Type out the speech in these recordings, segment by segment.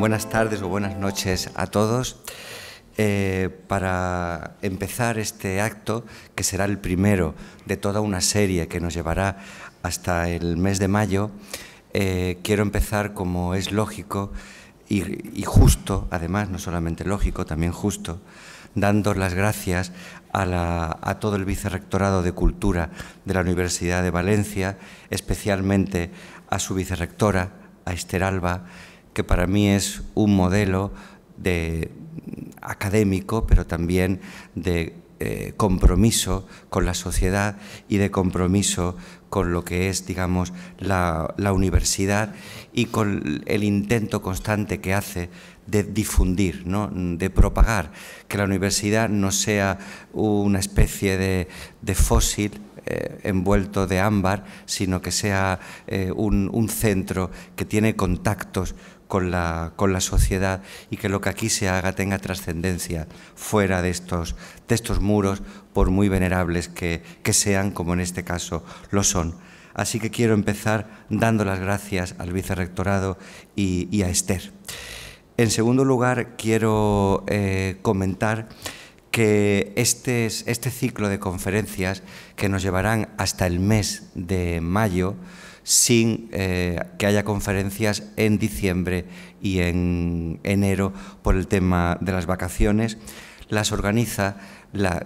Buenas tardes o buenas noches a todos. Para empezar este acto, que será el primero de toda una serie que nos llevará hasta el mes de mayo, quiero empezar, como es lógico y justo, además, no solamente lógico, también justo, dando las gracias a todo el Vicerrectorado de Cultura de la Universidad de Valencia, especialmente a su vicerrectora, a Esther Alba, que para mí es un modelo académico, pero también de compromiso con la sociedad y de compromiso con lo que es, digamos, la universidad, y con el intento constante que hace de difundir, ¿no?, de propagar, que la universidad no sea una especie de fósil envuelto de ámbar, sino que sea un centro que tiene contactos con la sociedad, y que lo que aquí se haga tenga trascendencia fuera de estos muros, por muy venerables que sean, como en este caso lo son. Así que quiero empezar dando las gracias al Vicerrectorado y a Esther. En segundo lugar, quiero comentar que este ciclo de conferencias, que nos llevarán hasta el mes de mayo, sin que haya conferencias en diciembre y en enero por el tema de las vacaciones, las organiza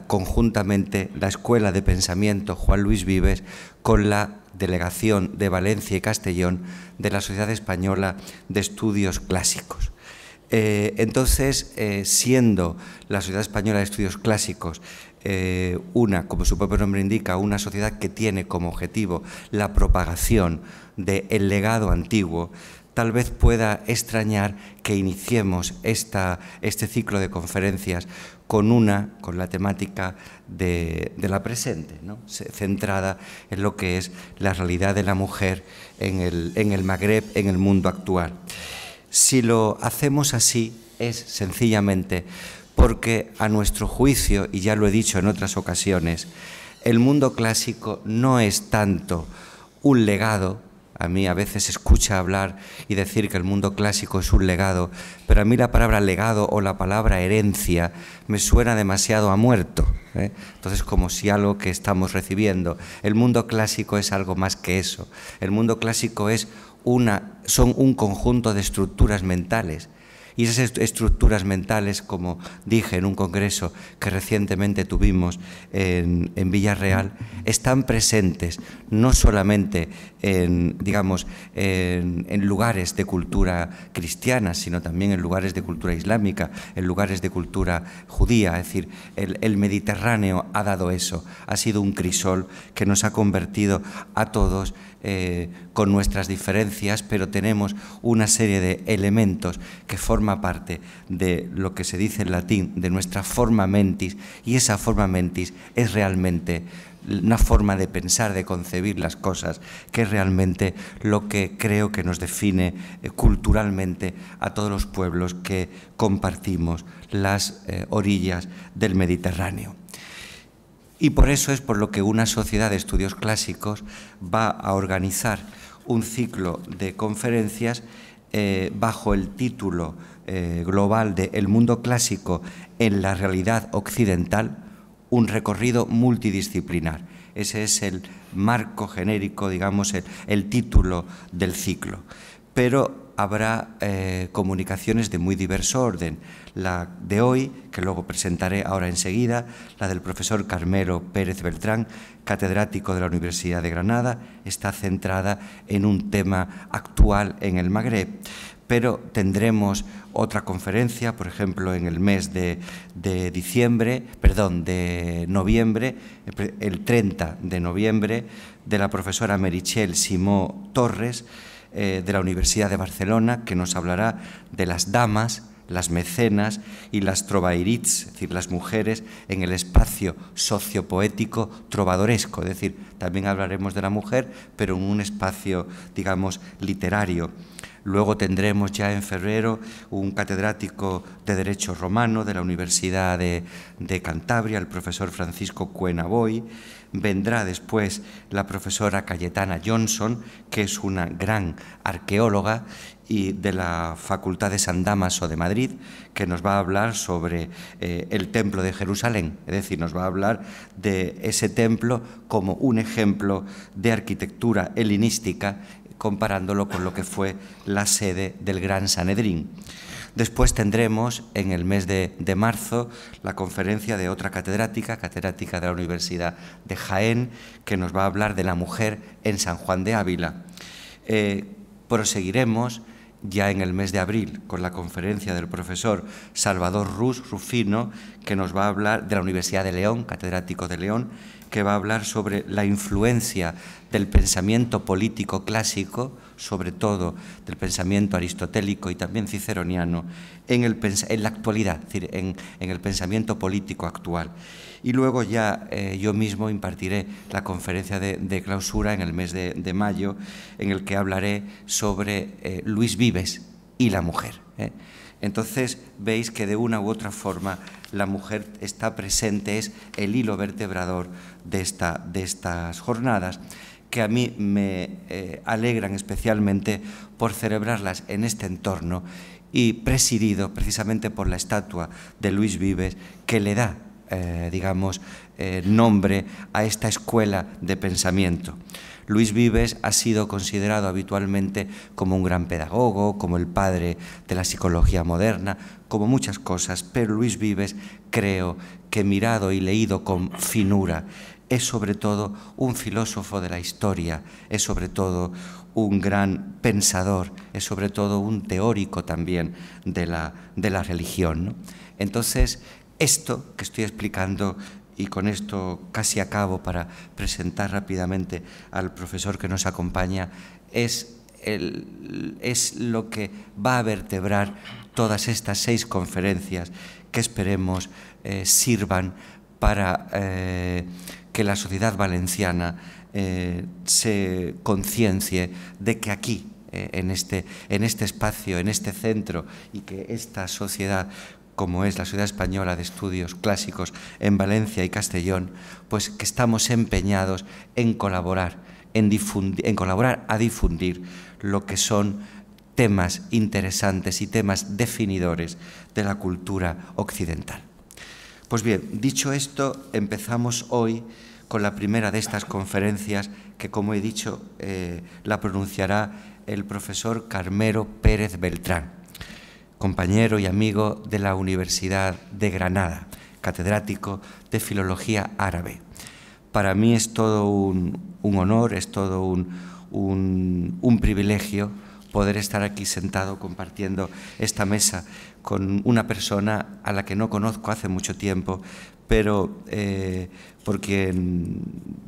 conjuntamente la Escuela de Pensamiento Juan Luis Vives con la Delegación de Valencia y Castellón de la Sociedad Española de Estudios Clásicos. Entonces, siendo la Sociedad Española de Estudios Clásicos como su propio nombre indica, una sociedad que tiene como objetivo la propagación del legado antiguo, tal vez pueda extrañar que iniciemos este ciclo de conferencias con la temática de la presente, ¿no?, centrada en lo que es la realidad de la mujer en el Magreb, en el mundo actual. Si lo hacemos así, es sencillamente porque, a nuestro juicio, y ya lo he dicho en otras ocasiones, el mundo clásico no es tanto un legado. A mí a veces se escucha hablar y decir que el mundo clásico es un legado, pero a mí la palabra legado o la palabra herencia me suena demasiado a muerto, ¿eh? Entonces, como si algo que estamos recibiendo. El mundo clásico es algo más que eso. El mundo clásico son un conjunto de estructuras mentales. Y esas estructuras mentales, como dije en un congreso que recientemente tuvimos en Villarreal, están presentes no solamente en lugares de cultura cristiana, sino también en lugares de cultura islámica, en lugares de cultura judía. Es decir, el Mediterráneo ha dado eso, ha sido un crisol que nos ha convertido a todos con nuestras diferencias, pero tenemos una serie de elementos que forma parte de lo que se dice en latín, de nuestra forma mentis, y esa forma mentis es realmente una forma de pensar, de concebir las cosas, que es realmente lo que creo que nos define culturalmente a todos los pueblos que compartimos las orillas del Mediterráneo. Y por eso es por lo que una sociedad de estudios clásicos va a organizar un ciclo de conferencias bajo el título global de El mundo clásico en la realidad occidental, un recorrido multidisciplinar. Ese es el marco genérico, digamos, el título del ciclo. Pero habrá comunicaciones de muy diverso orden. La de hoy, que luego presentaré ahora enseguida, la del profesor Carmelo Pérez Beltrán, catedrático de la Universidad de Granada, está centrada en un tema actual en el Magreb. Pero tendremos otra conferencia, por ejemplo, en el mes de noviembre, el 30 de noviembre, de la profesora Meritxell Simó Torres, de la Universidad de Barcelona, que nos hablará de las damas, las mecenas y las trovairits, es decir, las mujeres en el espacio sociopoético trovadoresco. Es decir, también hablaremos de la mujer, pero en un espacio, digamos, literario. Luego tendremos ya en febrero un catedrático de Derecho Romano de la Universidad de Cantabria, el profesor Francisco Cuenaboy. Vendrá después la profesora Cayetana Johnson, que es una gran arqueóloga y de la Facultad de San Dámaso de Madrid, que nos va a hablar sobre el Templo de Jerusalén, es decir, nos va a hablar de ese templo como un ejemplo de arquitectura helenística, comparándolo con lo que fue la sede del Gran Sanedrín. Después tendremos en el mes de marzo la conferencia de otra catedrática de la Universidad de Jaén, que nos va a hablar de la mujer en San Juan de Ávila. Proseguiremos ya en el mes de abril con la conferencia del profesor Salvador Rufino, que nos va a hablar de la Universidad de León, catedrático de León, que va a hablar sobre la influencia del pensamiento político clásico, sobre todo del pensamiento aristotélico y también ciceroniano, en la actualidad, es decir, en el pensamiento político actual. Y luego ya yo mismo impartiré la conferencia de clausura en el mes de mayo, en el que hablaré sobre Luis Vives y la mujer. Entonces veis que de una u otra forma la mujer está presente, es el hilo vertebrador de estas jornadas, que a mí me alegran especialmente por celebrarlas en este entorno y presidido precisamente por la estatua de Luis Vives, que le da nombre a esta escuela de pensamiento. Luis Vives ha sido considerado habitualmente como un gran pedagogo, como el padre de la psicología moderna, como muchas cosas, pero Luis Vives, creo que mirado y leído con finura, es sobre todo un filósofo de la historia, es sobre todo un gran pensador, es sobre todo un teórico también de la religión, ¿no? Entonces, esto que estoy explicando, y con esto casi acabo para presentar rápidamente al profesor que nos acompaña, es lo que va a vertebrar todas estas 6 conferencias que esperemos sirvan para que la sociedad valenciana se conciencie de que aquí, en este espacio, en este centro, y que esta sociedad, como es la Sociedad Española de Estudios Clásicos en Valencia y Castellón, pues que estamos empeñados en colaborar, en colaborar a difundir lo que son temas interesantes y temas definidores de la cultura occidental. Pues bien, dicho esto, empezamos hoy con la primera de estas conferencias que, como he dicho, la pronunciará el profesor Carmelo Pérez Beltrán, compañero y amigo de la Universidad de Granada, catedrático de Filología Árabe. Para mí es todo un honor, es todo un privilegio poder estar aquí sentado compartiendo esta mesa con una persona a la que no conozco hace mucho tiempo, pero por quien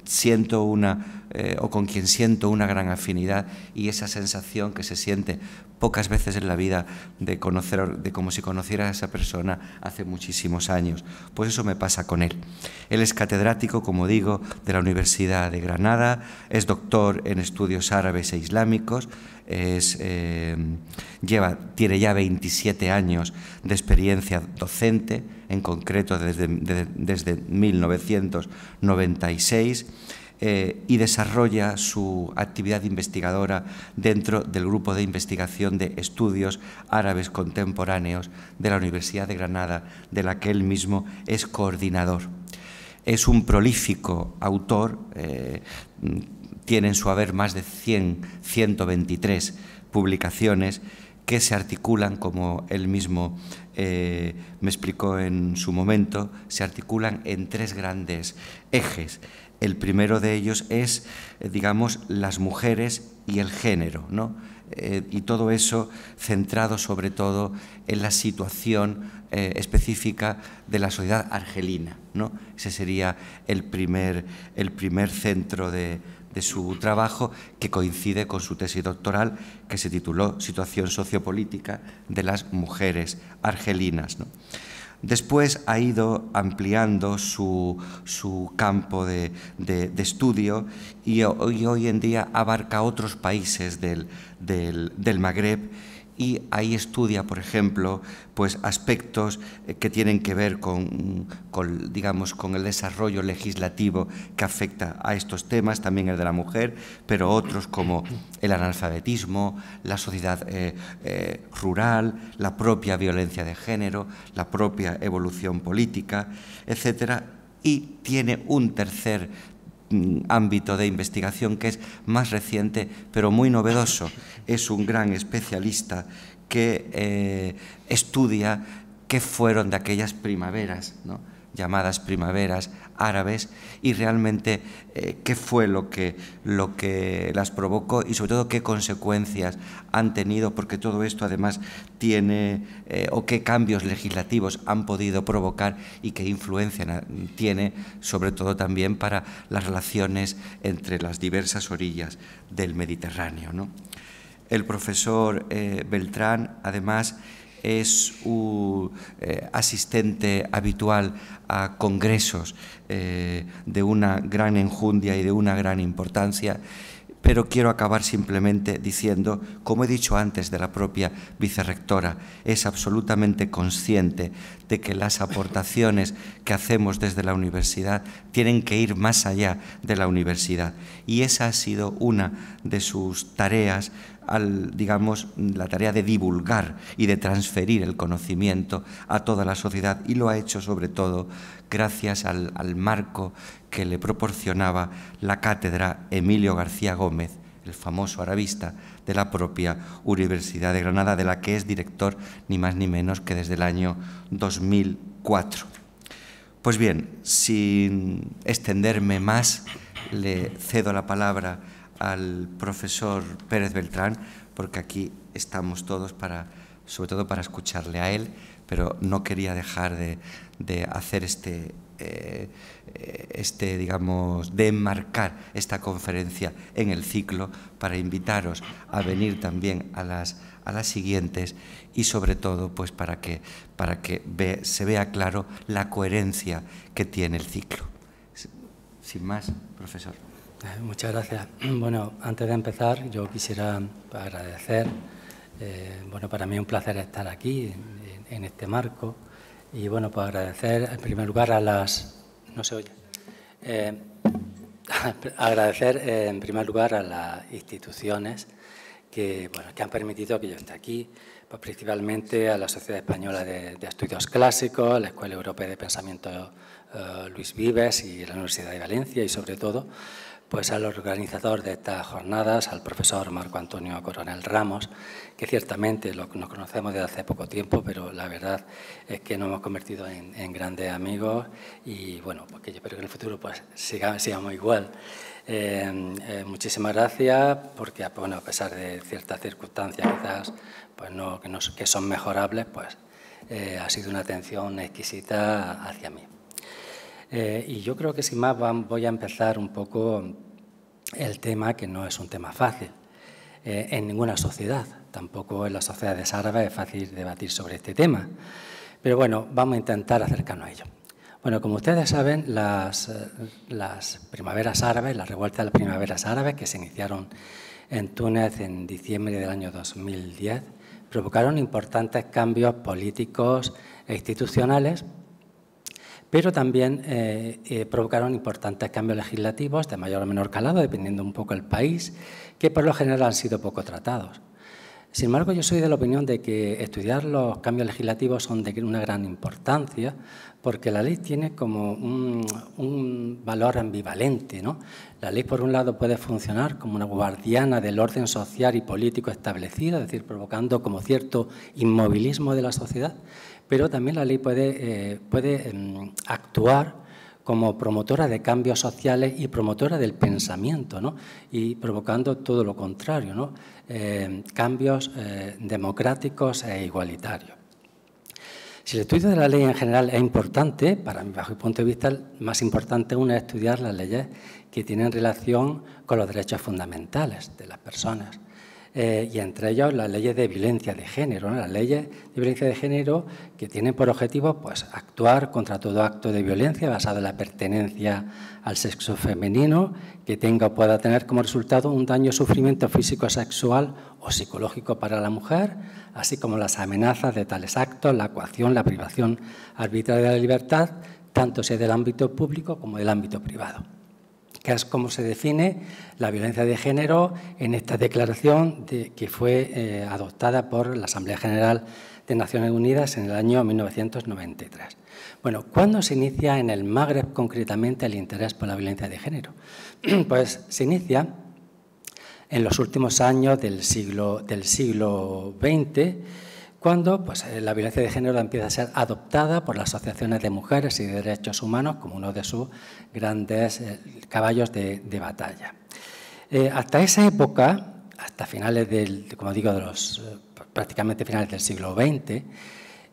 siento o con quien siento una gran afinidad, y esa sensación que se siente pocas veces en la vida de como si conociera a esa persona hace muchísimos años. Pues eso me pasa con él. Él es catedrático, como digo, de la Universidad de Granada, es doctor en estudios árabes e islámicos, tiene ya 27 años de experiencia docente, en concreto desde 1996, y desarrolla su actividad investigadora dentro del Grupo de Investigación de Estudios Árabes Contemporáneos de la Universidad de Granada, de la que él mismo es coordinador. Es un prolífico autor, tiene en su haber más de 123 publicaciones que se articulan, como él mismo me explicó en su momento, se articulan en 3 grandes ejes. El primero de ellos es, digamos, las mujeres y el género, ¿no? Y todo eso centrado sobre todo en la situación específica de la sociedad argelina, ¿no? Ese sería el primer centro de su trabajo, que coincide con su tesis doctoral, que se tituló Situación sociopolítica de las mujeres argelinas, ¿no? Después ha ido ampliando su campo de estudio y hoy en día abarca otros países del Magreb, y ahí estudia, por ejemplo, pues aspectos que tienen que ver digamos, con el desarrollo legislativo que afecta a estos temas, también el de la mujer, pero otros como el analfabetismo, la sociedad rural, la propia violencia de género, la propia evolución política, etcétera. Y tiene un tercer ámbito de investigación que es más reciente, pero muy novedoso. Es un gran especialista que estudia qué fueron de aquellas primaveras, ¿no?, llamadas primaveras árabes, y realmente qué fue lo que las provocó y sobre todo qué consecuencias han tenido, porque todo esto además tiene, o qué cambios legislativos han podido provocar y qué influencia tiene, sobre todo también para las relaciones entre las diversas orillas del Mediterráneo, ¿no? El profesor Beltrán, además, es un asistente habitual a congresos de una gran enjundia y de una gran importancia, pero quiero acabar simplemente diciendo, como he dicho antes de la propia vicerrectora, es absolutamente consciente de que las aportaciones que hacemos desde la universidad tienen que ir más allá de la universidad, y esa ha sido una de sus tareas, digamos, la tarea de divulgar y de transferir el conocimiento a toda la sociedad, y lo ha hecho sobre todo gracias al marco que le proporcionaba la cátedra Emilio García Gómez, el famoso arabista de la propia Universidad de Granada, de la que es director ni más ni menos que desde el año 2004. Pues bien, sin extenderme más, le cedo la palabra al profesor Pérez Beltrán, porque aquí estamos todos sobre todo para escucharle a él, pero no quería dejar de hacer digamos, de enmarcar esta conferencia en el ciclo para invitaros a venir también a las siguientes, y sobre todo pues para que se vea claro la coherencia que tiene el ciclo. Sin más, profesor. Muchas gracias. Bueno, antes de empezar, yo quisiera agradecer, bueno, para mí es un placer estar aquí en este marco, y bueno, pues agradecer en primer lugar a las... No se oye. Agradecer en primer lugar a las instituciones que han permitido que yo esté aquí, pues principalmente a la Sociedad Española de Estudios Clásicos, a la Escuela Europea de Pensamiento Luis Vives y la Universidad de Valencia, y sobre todo pues al organizador de estas jornadas, al profesor Marco Antonio Coronel Ramos, que ciertamente nos conocemos desde hace poco tiempo, pero la verdad es que nos hemos convertido en grandes amigos, y bueno, porque yo espero que en el futuro pues sigamos igual. Muchísimas gracias, porque bueno, a pesar de ciertas circunstancias quizás pues que son mejorables, pues ha sido una atención exquisita hacia mí. Y yo creo que sin más voy a empezar un poco el tema, que no es un tema fácil en ninguna sociedad, tampoco en las sociedades árabes es fácil debatir sobre este tema, pero bueno, vamos a intentar acercarnos a ello. Bueno, como ustedes saben, las primaveras árabes, las revueltas de las primaveras árabes que se iniciaron en Túnez en diciembre del año 2010, provocaron importantes cambios políticos e institucionales, pero también provocaron importantes cambios legislativos de mayor o menor calado, dependiendo un poco del país, que por lo general han sido poco tratados. Sin embargo, yo soy de la opinión de que estudiar los cambios legislativos son de una gran importancia, porque la ley tiene como un valor ambivalente, ¿no? La ley, por un lado, puede funcionar como una guardiana del orden social y político establecido, es decir, provocando como cierto inmovilismo de la sociedad, pero también la ley puede actuar como promotora de cambios sociales y promotora del pensamiento, ¿no? Y provocando todo lo contrario, ¿no? Cambios democráticos e igualitarios. Si el estudio de la ley en general es importante, bajo mi punto de vista, el más importante aún es estudiar las leyes que tienen relación con los derechos fundamentales de las personas. y entre ellos las leyes de violencia de género, ¿no? Las leyes de violencia de género que tienen por objetivo pues, actuar contra todo acto de violencia basado en la pertenencia al sexo femenino que tenga o pueda tener como resultado un daño o sufrimiento físico, sexual o psicológico para la mujer, así como las amenazas de tales actos, la coacción, la privación arbitraria de la libertad, tanto sea del ámbito público como del ámbito privado, que es como se define la violencia de género en esta declaración que fue adoptada por la Asamblea General de Naciones Unidas en el año 1993. Bueno, ¿cuándo se inicia en el Magreb concretamente el interés por la violencia de género? Pues se inicia en los últimos años del siglo XX, cuando pues, la violencia de género empieza a ser adoptada por las asociaciones de mujeres y de derechos humanos como uno de sus grandes caballos de batalla. Hasta esa época, hasta finales como digo, prácticamente finales del siglo XX,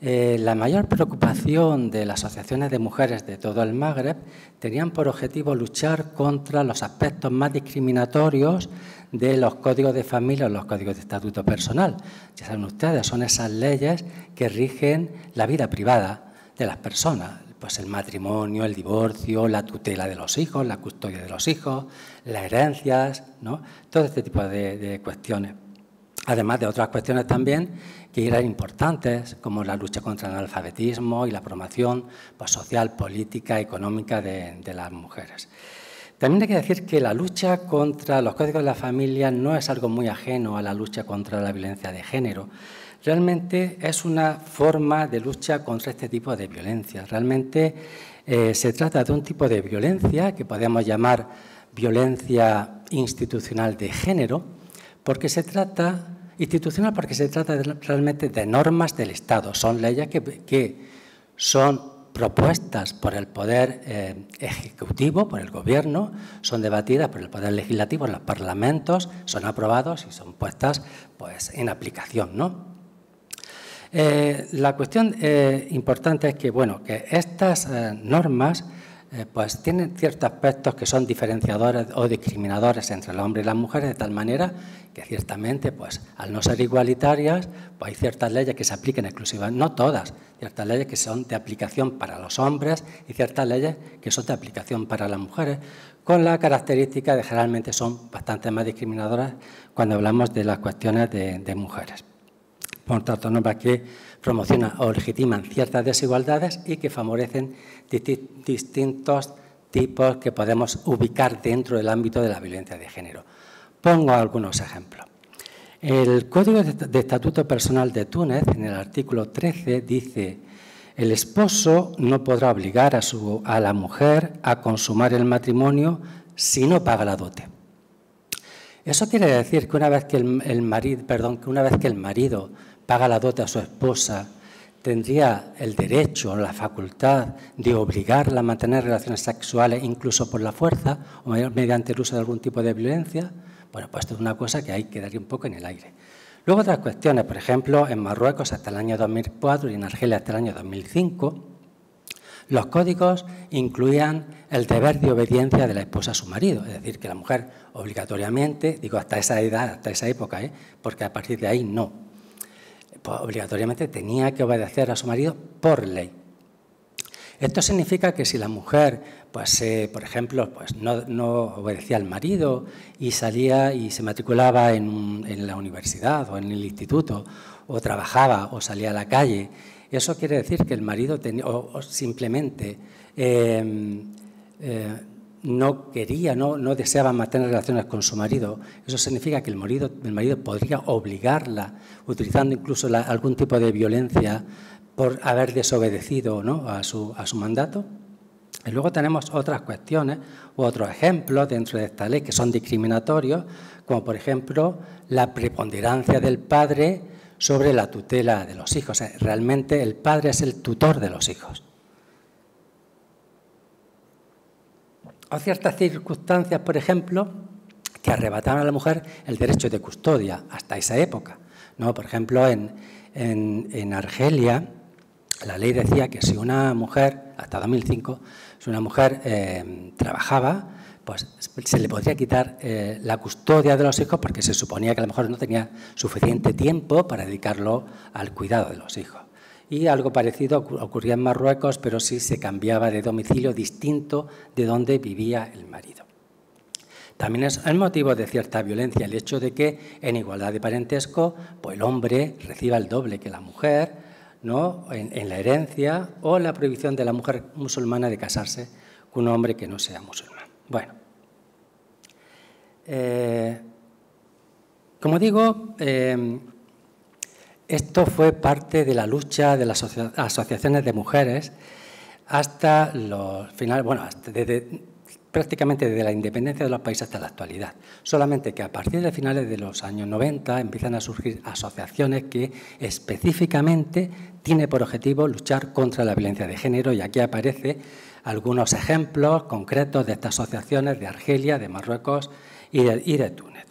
la mayor preocupación de las asociaciones de mujeres de todo el Magreb tenían por objetivo luchar contra los aspectos más discriminatorios de los códigos de familia o los códigos de estatuto personal. Ya saben ustedes, son esas leyes que rigen la vida privada de las personas, pues el matrimonio, el divorcio, la tutela de los hijos, la custodia de los hijos, las herencias, ¿no? Todo este tipo de cuestiones. Además de otras cuestiones también que eran importantes, como la lucha contra el analfabetismo y la promoción pues, social, política, económica de las mujeres. También hay que decir que la lucha contra los códigos de la familia no es algo muy ajeno a la lucha contra la violencia de género. Realmente es una forma de lucha contra este tipo de violencia. Realmente se trata de un tipo de violencia que podemos llamar violencia institucional de género, porque se trata realmente de normas del Estado. Son leyes que son propuestas por el Poder Ejecutivo, por el Gobierno, son debatidas por el Poder Legislativo en los parlamentos, son aprobados y son puestas pues, en aplicación, ¿no? La cuestión importante es que, bueno, que estas normas pues tienen ciertos aspectos que son diferenciadores o discriminadores entre el hombre y las mujeres, de tal manera que ciertamente, pues, al no ser igualitarias, pues hay ciertas leyes que se apliquen exclusivamente, no todas, ciertas leyes que son de aplicación para los hombres y ciertas leyes que son de aplicación para las mujeres, con la característica de generalmente son bastante más discriminadoras cuando hablamos de las cuestiones de mujeres. Por tanto, normas que promocionan o legitiman ciertas desigualdades y que favorecen distintos tipos que podemos ubicar dentro del ámbito de la violencia de género. Pongo algunos ejemplos. El Código de Estatuto Personal de Túnez, en el artículo 13, dice: el esposo no podrá obligar a la mujer a consumar el matrimonio si no paga la dote. Eso quiere decir que una vez que el marido paga la dote a su esposa, tendría el derecho o la facultad de obligarla a mantener relaciones sexuales incluso por la fuerza o mediante el uso de algún tipo de violencia. Bueno, pues esto es una cosa que ahí quedaría un poco en el aire. Luego otras cuestiones, por ejemplo, en Marruecos hasta el año 2004 y en Argelia hasta el año 2005, los códigos incluían el deber de obediencia de la esposa a su marido, es decir, que la mujer obligatoriamente, digo hasta esa edad, hasta esa época, porque a partir de ahí no, pues obligatoriamente tenía que obedecer a su marido por ley. Esto significa que si la mujer, pues, por ejemplo, pues no obedecía al marido y salía y se matriculaba en la universidad o en el instituto, o trabajaba o salía a la calle, eso quiere decir que el marido o simplemente no quería, no deseaba mantener relaciones con su marido. Eso significa que el marido podría obligarla, utilizando incluso algún tipo de violencia por haber desobedecido, ¿no?, a su mandato. Y luego tenemos otras cuestiones u otros ejemplos dentro de esta ley que son discriminatorios, como por ejemplo la preponderancia del padre sobre la tutela de los hijos. O sea, realmente el padre es el tutor de los hijos. O ciertas circunstancias, por ejemplo, que arrebataban a la mujer el derecho de custodia hasta esa época, ¿no? Por ejemplo, en Argelia, la ley decía que si una mujer, hasta 2005, si una mujer trabajaba, pues se le podría quitar la custodia de los hijos porque se suponía que a lo mejor no tenía suficiente tiempo para dedicarlo al cuidado de los hijos. Y algo parecido ocurría en Marruecos, pero sí se cambiaba de domicilio distinto de donde vivía el marido. También es el motivo de cierta violencia el hecho de que en igualdad de parentesco pues el hombre reciba el doble que la mujer, ¿no?, en la herencia, o la prohibición de la mujer musulmana de casarse con un hombre que no sea musulmán. Bueno, como digo, esto fue parte de la lucha de las asociaciones de mujeres hasta los finales, bueno, prácticamente desde la independencia de los países hasta la actualidad. Solamente que a partir de finales de los años 90 empiezan a surgir asociaciones que específicamente tienen por objetivo luchar contra la violencia de género, y aquí aparecen algunos ejemplos concretos de estas asociaciones de Argelia, de Marruecos y de Túnez.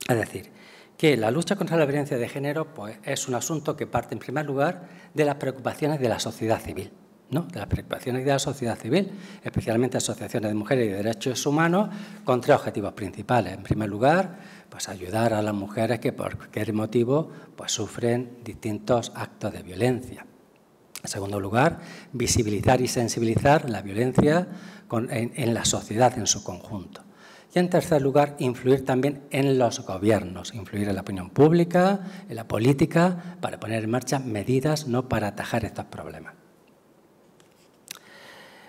Es decir, que la lucha contra la violencia de género pues, es un asunto que parte, en primer lugar, de las preocupaciones de la sociedad civil, ¿no?, de las preocupaciones de la sociedad civil, especialmente asociaciones de mujeres y de derechos humanos, con tres objetivos principales. En primer lugar, pues ayudar a las mujeres que por cualquier motivo pues, sufren distintos actos de violencia. En segundo lugar, visibilizar y sensibilizar la violencia en la sociedad en su conjunto. Y en tercer lugar, influir también en los gobiernos, influir en la opinión pública, en la política, para poner en marcha medidas, ¿no?, para atajar estos problemas.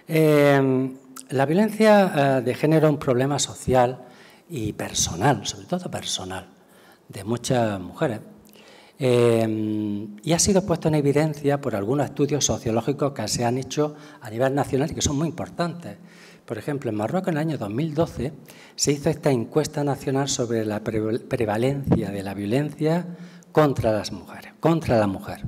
La violencia de género es un problema social y personal, sobre todo personal, de muchas mujeres. Y ha sido puesto en evidencia por algunos estudios sociológicos que se han hecho a nivel nacional y que son muy importantes. Por ejemplo, en Marruecos, en el año 2012, se hizo esta encuesta nacional sobre la prevalencia de la violencia contra las mujeres, contra la mujer.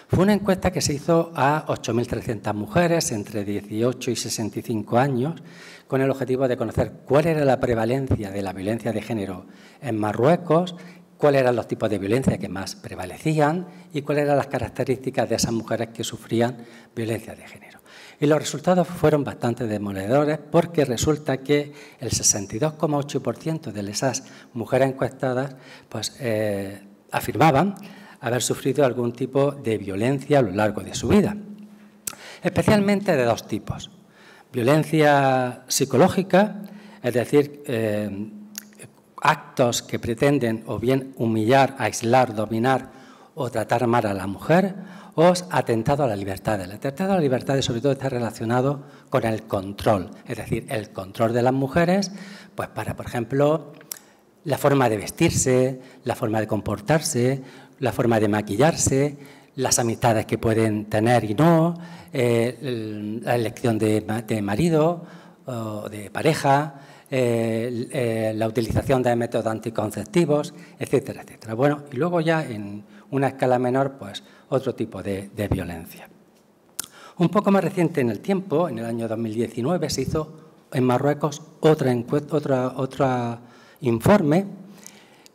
Fue una encuesta que se hizo a 8.300 mujeres entre 18 y 65 años, con el objetivo de conocer cuál era la prevalencia de la violencia de género en Marruecos, cuáles eran los tipos de violencia que más prevalecían y cuáles eran las características de esas mujeres que sufrían violencia de género. Y los resultados fueron bastante demoledores, porque resulta que el 62,8% de esas mujeres encuestadas pues, afirmaban haber sufrido algún tipo de violencia a lo largo de su vida, especialmente de dos tipos. Violencia psicológica, es decir, actos que pretenden o bien humillar, aislar, dominar o tratar mal a la mujer, o atentado a la libertad. El atentado a la libertad sobre todo está relacionado con el control, es decir, el control de las mujeres, pues para, por ejemplo, la forma de vestirse, la forma de comportarse, la forma de maquillarse, las amistades que pueden tener y no, la elección de marido o de pareja, la utilización de métodos anticonceptivos, etcétera, etcétera. Bueno, y luego ya en una escala menor, pues otro tipo de violencia. Un poco más reciente en el tiempo, en el año 2019, se hizo en Marruecos otro informe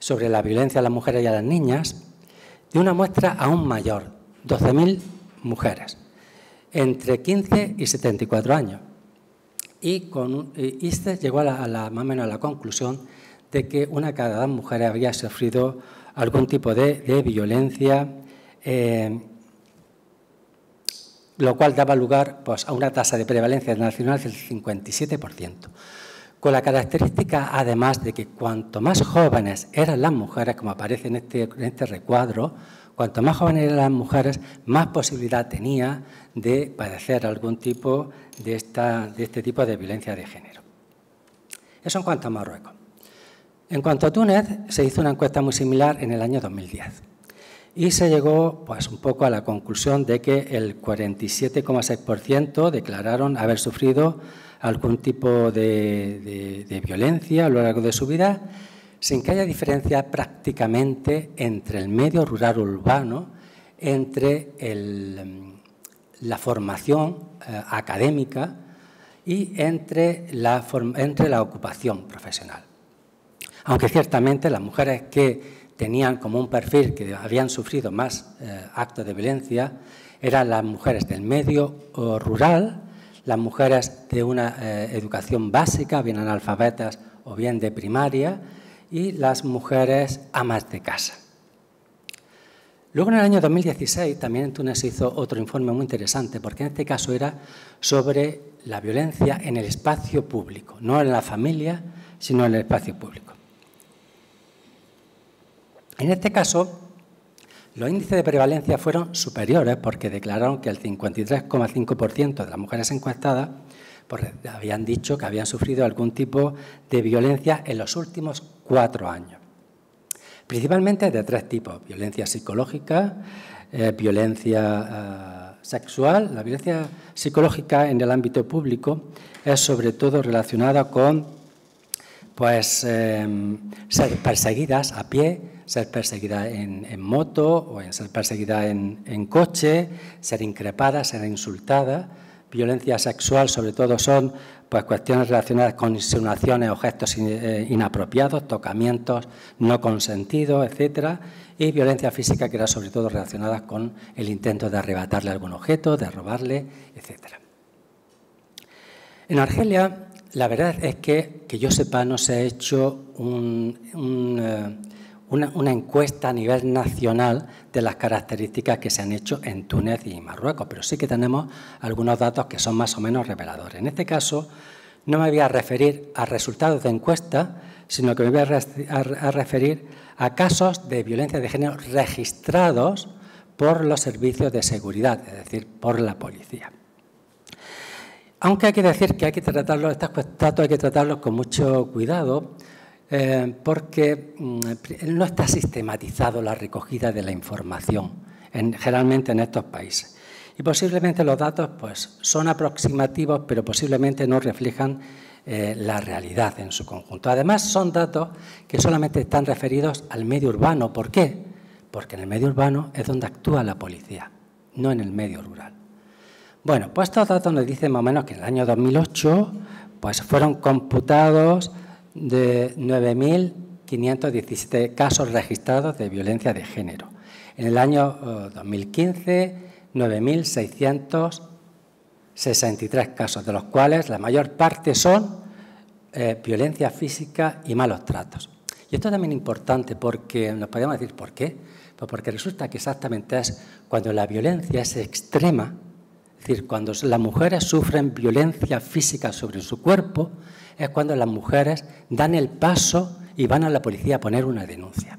sobre la violencia a las mujeres y a las niñas, de una muestra aún mayor, 12.000 mujeres, entre 15 y 74 años. Y se llegó más o menos a la conclusión de que una cada dos mujeres había sufrido algún tipo de violencia, lo cual daba lugar pues, a una tasa de prevalencia nacional del 57%, con la característica, además, de que cuanto más jóvenes eran las mujeres, como aparece en este recuadro, cuanto más jóvenes eran las mujeres, más posibilidad tenía de padecer algún tipo de este tipo de violencia de género. Eso en cuanto a Marruecos. En cuanto a Túnez, se hizo una encuesta muy similar en el año 2010 y se llegó pues, un poco a la conclusión de que el 47,6% declararon haber sufrido algún tipo de violencia a lo largo de su vida, sin que haya diferencia prácticamente entre el medio rural urbano, entre la formación académica y entre la ocupación profesional. Aunque ciertamente las mujeres que tenían como un perfil que habían sufrido más actos de violencia eran las mujeres del medio rural, las mujeres de una educación básica, bien analfabetas o bien de primaria, y las mujeres amas de casa. Luego, en el año 2016, también en Túnez se hizo otro informe muy interesante, porque en este caso era sobre la violencia en el espacio público, no en la familia, sino en el espacio público. En este caso, los índices de prevalencia fueron superiores porque declararon que el 53,5% de las mujeres encuestadas habían dicho que habían sufrido algún tipo de violencia en los últimos 4 años. Principalmente de 3 tipos: violencia psicológica, violencia sexual. La violencia psicológica en el ámbito público es sobre todo relacionada con ser perseguidas a pie, ser perseguida en moto o ser perseguida en coche, ser increpada, ser insultada. Violencia sexual sobre todo son cuestiones relacionadas con insinuaciones o gestos inapropiados, tocamientos no consentidos, etcétera. Y violencia física, que era sobre todo relacionada con el intento de arrebatarle algún objeto, de robarle, etcétera. En Argelia, la verdad es que yo sepa, no se ha hecho una encuesta a nivel nacional de las características que se han hecho en Túnez y Marruecos, pero sí que tenemos algunos datos que son más o menos reveladores. En este caso, no me voy a referir a resultados de encuesta, sino que me voy a referir a casos de violencia de género registrados por los servicios de seguridad, es decir, por la policía. Aunque hay que decir que estos datos hay que tratarlos con mucho cuidado, porque no está sistematizado la recogida de la información, generalmente en estos países. Y posiblemente los datos son aproximativos, pero posiblemente no reflejan la realidad en su conjunto. Además, son datos que solamente están referidos al medio urbano. ¿Por qué? Porque en el medio urbano es donde actúa la policía, no en el medio rural. Bueno, pues estos datos nos dicen más o menos que en el año 2008 fueron computados de 9.517 casos registrados de violencia de género. En el año 2015, 9.663 casos, de los cuales la mayor parte son violencia física y malos tratos. Y esto es también importante porque nos podemos decir ¿por qué? Pues porque resulta que exactamente es cuando la violencia es extrema, es decir, cuando las mujeres sufren violencia física sobre su cuerpo, es cuando las mujeres dan el paso y van a la policía a poner una denuncia,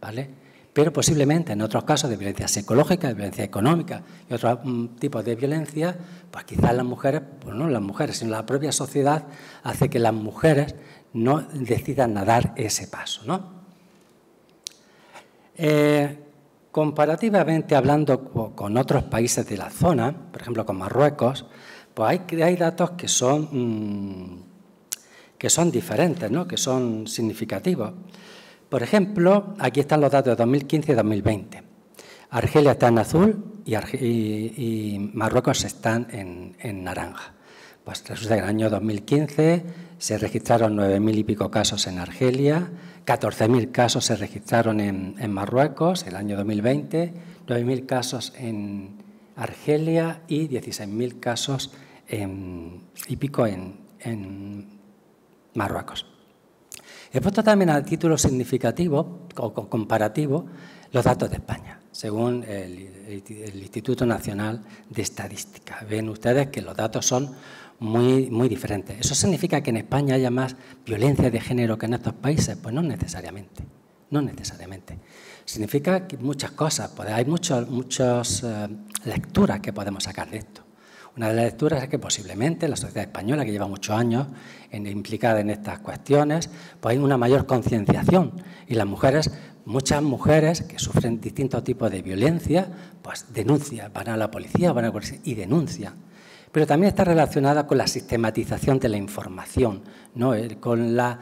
¿vale? Pero posiblemente en otros casos de violencia psicológica, de violencia económica y otros tipos de violencia, pues quizás las mujeres, pues no las mujeres, sino la propia sociedad hace que las mujeres no decidan dar ese paso, ¿no? Comparativamente hablando con otros países de la zona, por ejemplo con Marruecos, pues hay datos que son diferentes, ¿no? Que son significativos. Por ejemplo, aquí están los datos de 2015 y 2020. Argelia está en azul y Marruecos están en naranja. Pues resulta que en el año 2015 se registraron 9.000 y pico casos en Argelia, 14.000 casos se registraron en Marruecos el año 2020, 9.000 casos en Argelia y 16.000 casos y pico en Marruecos. He puesto también a título significativo o comparativo los datos de España, según el Instituto Nacional de Estadística. Ven ustedes que los datos son muy, muy diferentes. ¿Eso significa que en España haya más violencia de género que en estos países? Pues no necesariamente, no necesariamente. Significa que muchas cosas, pues hay muchas lecturas que podemos sacar de esto. Una de las lecturas es que posiblemente la sociedad española, que lleva muchos años implicada en estas cuestiones, pues hay una mayor concienciación y las mujeres, muchas mujeres que sufren distintos tipos de violencia, pues denuncian, van a la policía y denuncian. Pero también está relacionada con la sistematización de la información, ¿no? Con la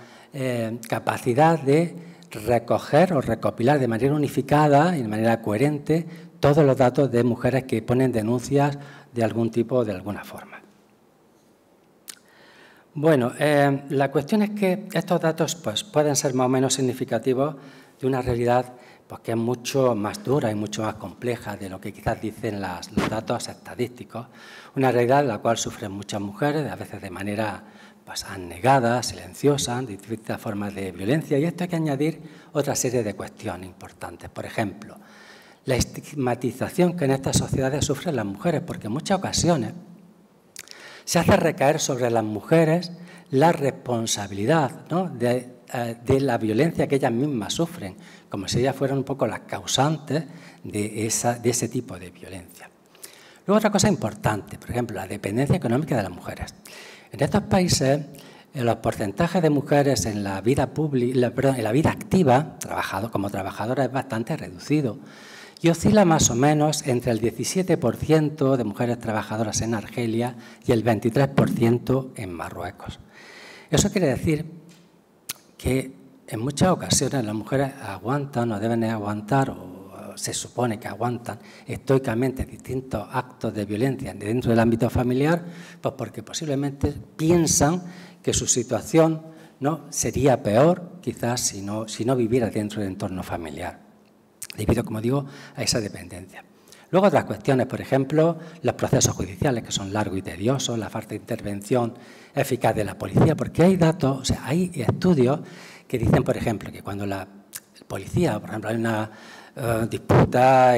capacidad de recoger o recopilar de manera unificada y de manera coherente todos los datos de mujeres que ponen denuncias de algún tipo o de alguna forma. Bueno, la cuestión es que estos datos pues, pueden ser más o menos significativos de una realidad, pues que es mucho más dura y mucho más compleja de lo que quizás dicen los datos estadísticos. Una realidad en la cual sufren muchas mujeres, a veces de manera pues, anegada, silenciosa, de distintas formas de violencia. Y esto hay que añadir otra serie de cuestiones importantes. Por ejemplo, la estigmatización que en estas sociedades sufren las mujeres, porque en muchas ocasiones se hace recaer sobre las mujeres la responsabilidad, ¿no?, de la violencia que ellas mismas sufren, como si ellas fueran un poco las causantes de ese tipo de violencia. Luego, otra cosa importante, por ejemplo, la dependencia económica de las mujeres. En estos países, los porcentajes de mujeres en la vida en la vida activa, como trabajadoras, es bastante reducido y oscila más o menos entre el 17% de mujeres trabajadoras en Argelia y el 23% en Marruecos. Eso quiere decir que en muchas ocasiones las mujeres aguantan o deben aguantar, o se supone que aguantan estoicamente distintos actos de violencia dentro del ámbito familiar, pues porque posiblemente piensan que su situación, ¿no?, sería peor quizás si no viviera dentro del entorno familiar, debido, como digo, a esa dependencia. Luego otras cuestiones, por ejemplo, los procesos judiciales, que son largos y tediosos, la falta de intervención eficaz de la policía, porque hay datos, o sea, hay estudios que dicen, por ejemplo, que cuando la policía, por ejemplo, hay una disputa a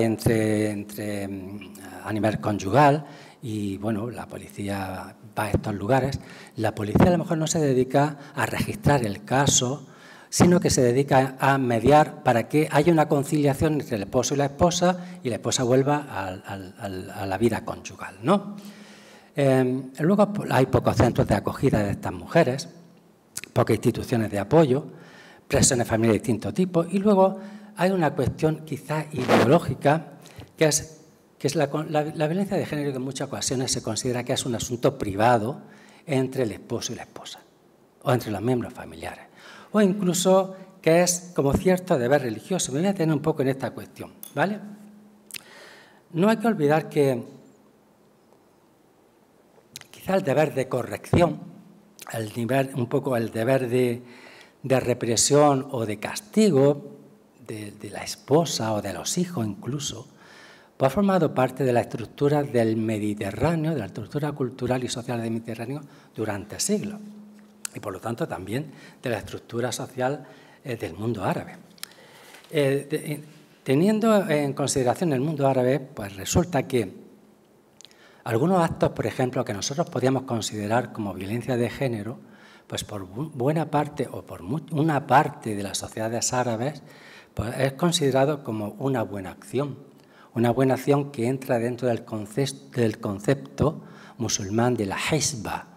nivel conyugal y, bueno, la policía va a estos lugares, la policía a lo mejor no se dedica a registrar el caso, sino que se dedica a mediar para que haya una conciliación entre el esposo y la esposa vuelva a la vida conyugal, ¿no? Luego hay pocos centros de acogida de estas mujeres, pocas instituciones de apoyo, presiones familiares de distinto tipo, y luego hay una cuestión quizá ideológica, que es la violencia de género, que en muchas ocasiones se considera que es un asunto privado entre el esposo y la esposa, o entre los miembros familiares, o incluso que es como cierto deber religioso. Me voy a detener un poco en esta cuestión, ¿vale? No hay que olvidar que quizá el deber de corrección, un poco el deber de represión o de castigo de la esposa o de los hijos incluso, pues ha formado parte de la estructura del Mediterráneo, de la estructura cultural y social del Mediterráneo durante siglos, y por lo tanto también de la estructura social del mundo árabe. Teniendo en consideración el mundo árabe, pues resulta que algunos actos, por ejemplo, que nosotros podíamos considerar como violencia de género, pues por buena parte o por una parte de las sociedades árabes, pues es considerado como una buena acción que entra dentro del concepto musulmán de la hisba,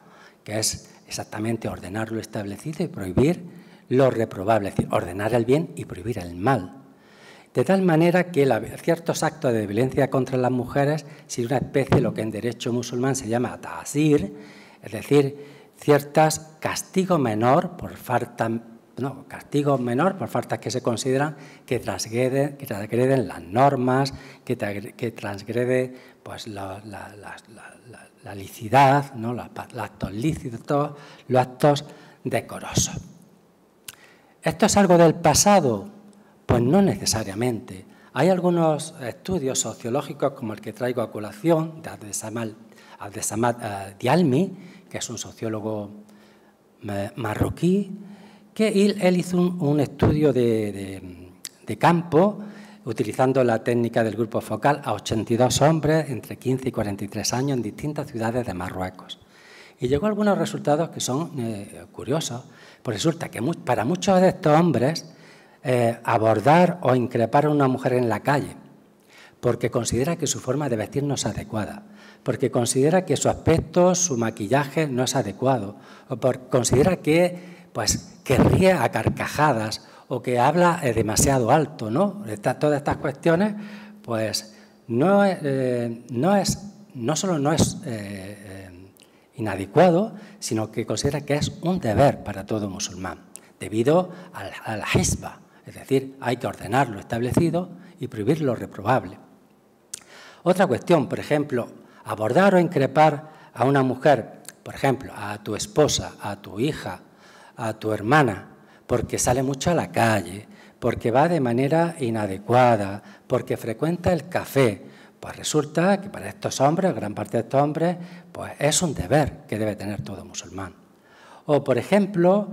que es exactamente ordenar lo establecido y prohibir lo reprobable, es decir, ordenar el bien y prohibir el mal. De tal manera que ciertos actos de violencia contra las mujeres son una especie de lo que en derecho musulmán se llama ta'zir, es decir, ciertas castigo menor por faltas que se consideran que transgreden las normas, que transgrede pues, la licidad, ¿no?, los actos lícitos, los actos decorosos. ¿Esto es algo del pasado? Pues no necesariamente. Hay algunos estudios sociológicos, como el que traigo a colación, de Abdesamad Dialmi, que es un sociólogo marroquí, que él hizo un estudio de campo utilizando la técnica del grupo focal a 82 hombres entre 15 y 43 años en distintas ciudades de Marruecos. Y llegó a algunos resultados que son curiosos. Pues resulta que para muchos de estos hombres abordar o increpar a una mujer en la calle porque considera que su forma de vestir no es adecuada, porque considera que su aspecto, su maquillaje no es adecuado, o porque considera que ríe a carcajadas o que habla demasiado alto, ¿no? Todas estas cuestiones, pues no solo no es inadecuado, sino que considera que es un deber para todo musulmán, debido a la hisba, es decir, hay que ordenar lo establecido y prohibir lo reprobable. Otra cuestión, por ejemplo, abordar o increpar a una mujer, por ejemplo, a tu esposa, a tu hija, a tu hermana, porque sale mucho a la calle, porque va de manera inadecuada, porque frecuenta el café. Pues resulta que para estos hombres, gran parte de estos hombres, pues es un deber que debe tener todo musulmán. O, por ejemplo,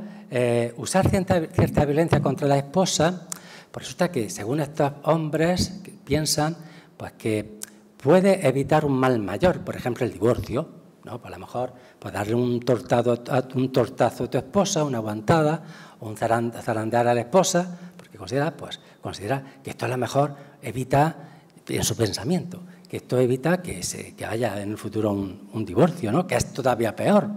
usar cierta violencia contra la esposa, pues resulta que, según estos hombres, piensan pues, que puede evitar un mal mayor, por ejemplo, el divorcio, ¿no? Pues a lo mejor pues darle un tortazo a tu esposa, una aguantada, o un zarandear a la esposa, porque considera que esto a lo mejor evita, en su pensamiento, que esto evita que haya en el futuro un divorcio, ¿no? Que es todavía peor.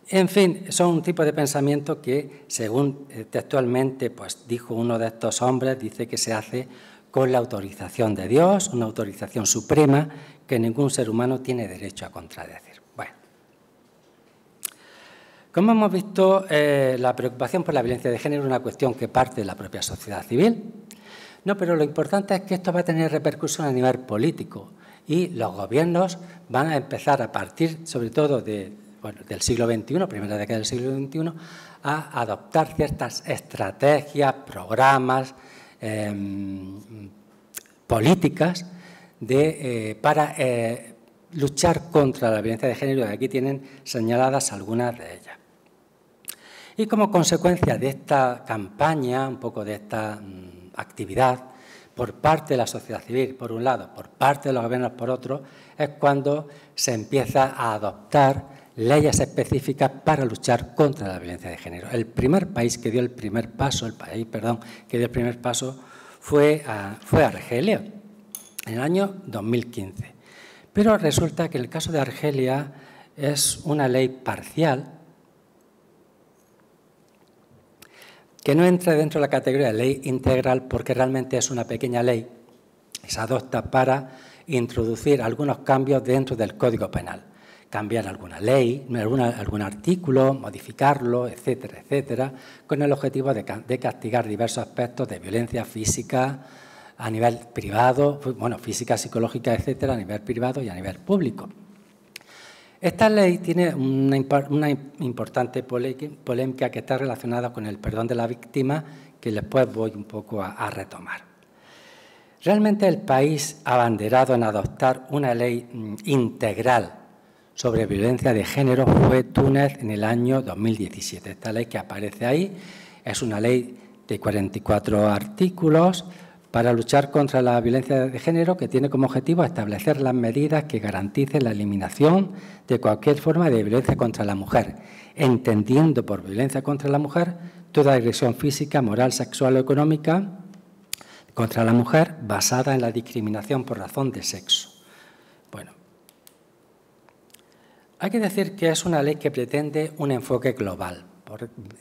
En fin, son un tipo de pensamiento que, según textualmente pues, dijo uno de estos hombres, dice que se hace con la autorización de Dios, una autorización suprema que ningún ser humano tiene derecho a contradecir. Bueno, como hemos visto, la preocupación por la violencia de género es una cuestión que parte de la propia sociedad civil. No, pero lo importante es que esto va a tener repercusión a nivel político y los gobiernos van a empezar a partir, sobre todo del siglo XXI, primera década del siglo XXI, a adoptar ciertas estrategias, programas, políticas para luchar contra la violencia de género, y aquí tienen señaladas algunas de ellas. Y como consecuencia de esta campaña, un poco de esta actividad, por parte de la sociedad civil, por un lado, por parte de los gobiernos, por otro, es cuando se empieza a adoptar leyes específicas para luchar contra la violencia de género. El primer país que dio el primer paso, fue Argelia, en el año 2015. Pero resulta que en el caso de Argelia es una ley parcial que no entra dentro de la categoría de ley integral porque realmente es una pequeña ley que se adopta para introducir algunos cambios dentro del Código Penal. Cambiar alguna ley, algún artículo, modificarlo, etcétera, etcétera, con el objetivo de castigar diversos aspectos de violencia física a nivel privado, física, psicológica, etcétera, a nivel privado y a nivel público. Esta ley tiene una importante polémica que está relacionada con el perdón de la víctima, que después voy un poco a retomar. Realmente el país abanderado en adoptar una ley integral sobre violencia de género fue Túnez en el año 2017. Esta ley que aparece ahí es una ley de 44 artículos para luchar contra la violencia de género, que tiene como objetivo establecer las medidas que garanticen la eliminación de cualquier forma de violencia contra la mujer, entendiendo por violencia contra la mujer toda agresión física, moral, sexual o económica contra la mujer basada en la discriminación por razón de sexo. Bueno, hay que decir que es una ley que pretende un enfoque global,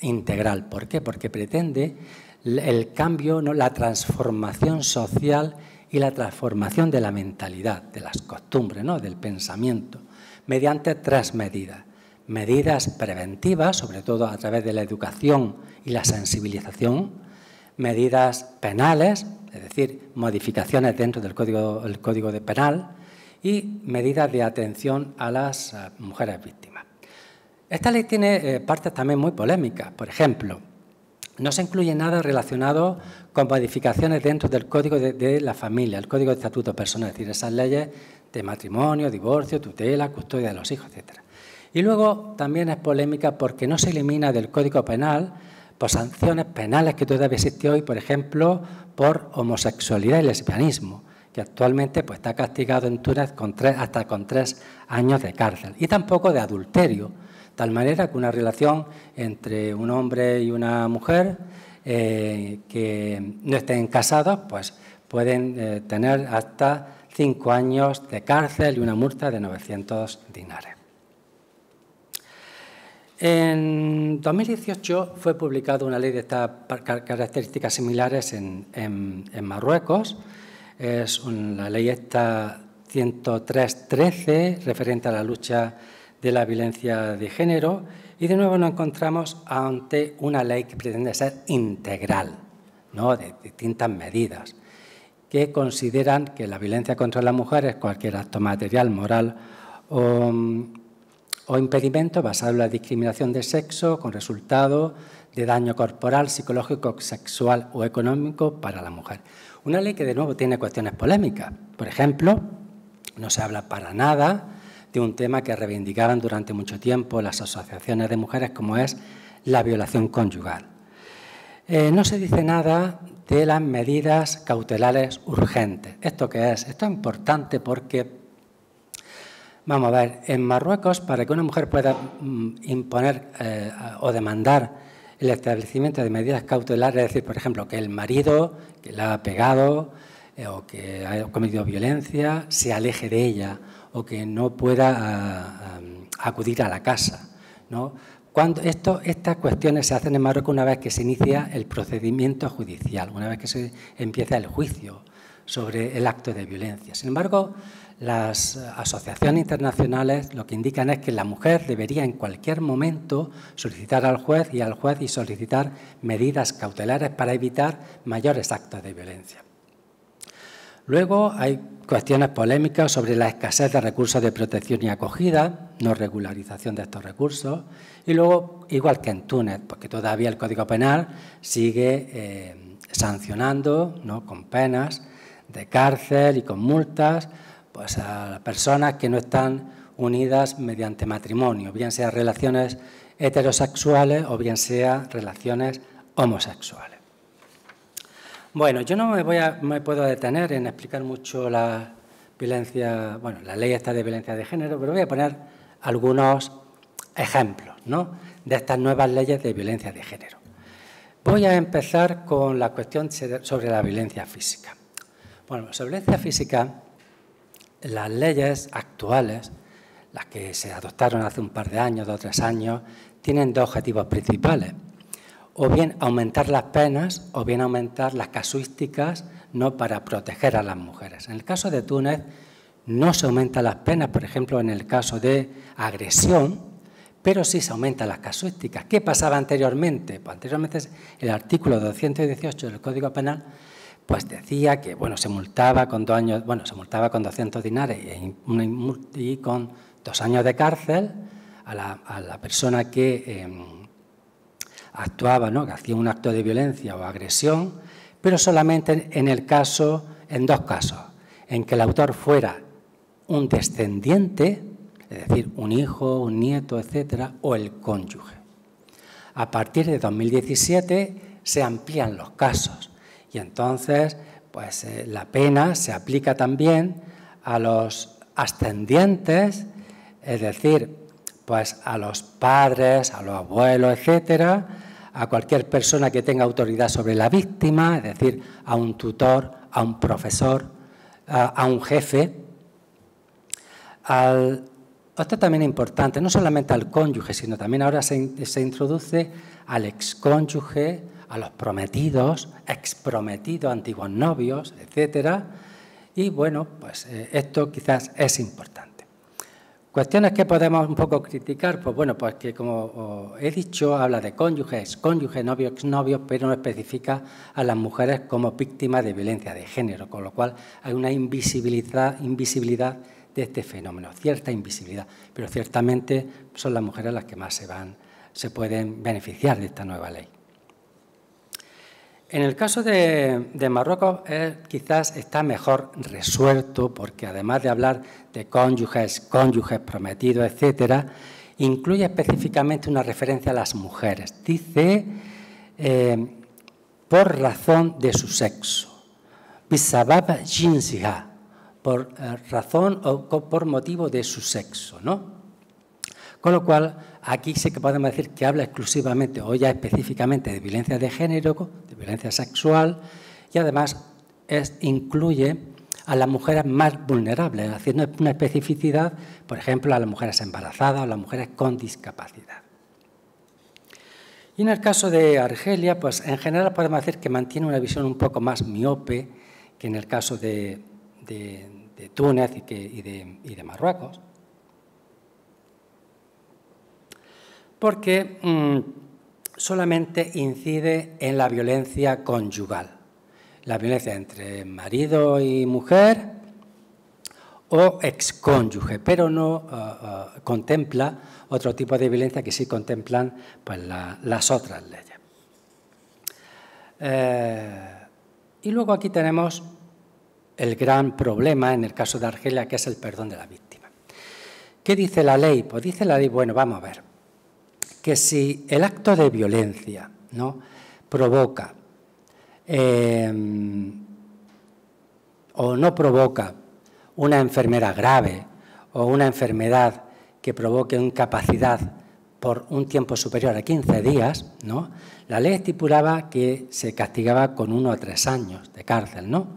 integral. ¿Por qué? Porque pretende el cambio, ¿no? La transformación social y la transformación de la mentalidad, de las costumbres, ¿no? Del pensamiento, mediante 3 medidas. Medidas preventivas, sobre todo a través de la educación y la sensibilización, medidas penales, es decir, modificaciones dentro del Código de Penal, y medidas de atención a las mujeres víctimas. Esta ley tiene partes también muy polémicas. Por ejemplo, no se incluye nada relacionado con modificaciones dentro del Código de la Familia, el Código de Estatuto Personal, es decir, esas leyes de matrimonio, divorcio, tutela, custodia de los hijos, etc. Y luego también es polémica porque no se elimina del Código Penal por sanciones penales que todavía existen hoy, por ejemplo, por homosexualidad y lesbianismo, que actualmente pues, está castigado en Túnez hasta con 3 años de cárcel, y tampoco de adulterio, tal manera que una relación entre un hombre y una mujer que no estén casados, pues pueden tener hasta 5 años de cárcel y una multa de 900 dinares. En 2018 fue publicada una ley de estas características similares en Marruecos. Es la ley esta 103.13, referente a la lucha de la violencia de género, y de nuevo nos encontramos ante una ley que pretende ser integral, ¿no? De distintas medidas, que consideran que la violencia contra la mujer es cualquier acto material, moral o impedimento basado en la discriminación de sexo con resultado de daño corporal, psicológico, sexual o económico para la mujer. Una ley que, de nuevo, tiene cuestiones polémicas. Por ejemplo, no se habla para nada de un tema que reivindicaban durante mucho tiempo las asociaciones de mujeres, como es la violación conyugal. No se dice nada de las medidas cautelares urgentes. ¿Esto qué es? Esto es importante porque, vamos a ver, en Marruecos, para que una mujer pueda imponer o demandar el establecimiento de medidas cautelares, es decir, por ejemplo, que el marido que la ha pegado o que ha cometido violencia se aleje de ella o que no pueda acudir a la casa, ¿no? Estas cuestiones se hacen en Marruecos una vez que se inicia el procedimiento judicial, una vez que se empieza el juicio sobre el acto de violencia. Sin embargo, las asociaciones internacionales lo que indican es que la mujer debería en cualquier momento solicitar al juez y solicitar medidas cautelares para evitar mayores actos de violencia. Luego hay cuestiones polémicas sobre la escasez de recursos de protección y acogida, no regularización de estos recursos, y luego, igual que en Túnez, porque todavía el Código Penal sigue sancionando, ¿no?, con penas de cárcel y con multas, pues a personas que no están unidas mediante matrimonio, bien sea relaciones heterosexuales o bien sea relaciones homosexuales. Bueno, yo no me puedo detener en explicar mucho la violencia, bueno, la ley esta de violencia de género, pero voy a poner algunos ejemplos, ¿no?, de estas nuevas leyes de violencia de género. Voy a empezar con la cuestión sobre la violencia física. Bueno, sobre violencia física, las leyes actuales, las que se adoptaron hace un par de años, 2 o 3 años, tienen 2 objetivos principales. O bien aumentar las penas o bien aumentar las casuísticas, no, para proteger a las mujeres. En el caso de Túnez no se aumentan las penas, por ejemplo, en el caso de agresión, pero sí se aumentan las casuísticas. ¿Qué pasaba anteriormente? Pues anteriormente el artículo 218 del Código Penal pues decía que, bueno, se multaba con 2 años, bueno, se multaba con 200 dinares y con 2 años de cárcel a la persona que actuaba, ¿no?, que hacía un acto de violencia o agresión, pero solamente en 2 casos, en que el autor fuera un descendiente, es decir, un hijo, un nieto, etcétera, o el cónyuge. A partir de 2017 se amplían los casos y entonces pues, la pena se aplica también a los ascendientes, es decir, pues a los padres, a los abuelos, etcétera, a cualquier persona que tenga autoridad sobre la víctima, es decir, a un tutor, a un profesor, a un jefe. Esto también es importante, no solamente al cónyuge, sino también ahora se introduce al excónyuge, a los prometidos, exprometidos, antiguos novios, etcétera. Y bueno, pues esto quizás es importante. Cuestiones que podemos un poco criticar, pues bueno, pues que como he dicho, habla de cónyuge, excónyuge, novio, exnovio, pero no especifica a las mujeres como víctimas de violencia de género, con lo cual hay una invisibilidad de este fenómeno, cierta invisibilidad, pero ciertamente son las mujeres las que más se pueden beneficiar de esta nueva ley. En el caso de Marruecos quizás está mejor resuelto porque además de hablar de cónyuges, prometidos, etcétera, incluye específicamente una referencia a las mujeres. Dice por razón de su sexo, bisabab jinsiha, por razón o por motivo de su sexo, ¿no? Con lo cual, aquí sí que podemos decir que habla exclusivamente o ya específicamente de violencia de género, de violencia sexual, y además incluye a las mujeres más vulnerables, haciendo una especificidad, por ejemplo, a las mujeres embarazadas o a las mujeres con discapacidad. Y en el caso de Argelia, pues en general podemos decir que mantiene una visión un poco más miope que en el caso de Túnez y de Marruecos, porque solamente incide en la violencia conyugal, la violencia entre marido y mujer o excónyuge, pero no contempla otro tipo de violencia que sí contemplan pues, las otras leyes. Y luego aquí tenemos el gran problema en el caso de Argelia, que es el perdón de la víctima. ¿Qué dice la ley? Pues dice la ley, bueno, vamos a ver, que si el acto de violencia, ¿no?, provoca o no provoca una enfermedad grave o una enfermedad que provoque incapacidad por un tiempo superior a 15 días, ¿no?, la ley estipulaba que se castigaba con 1 a 3 años de cárcel, ¿no?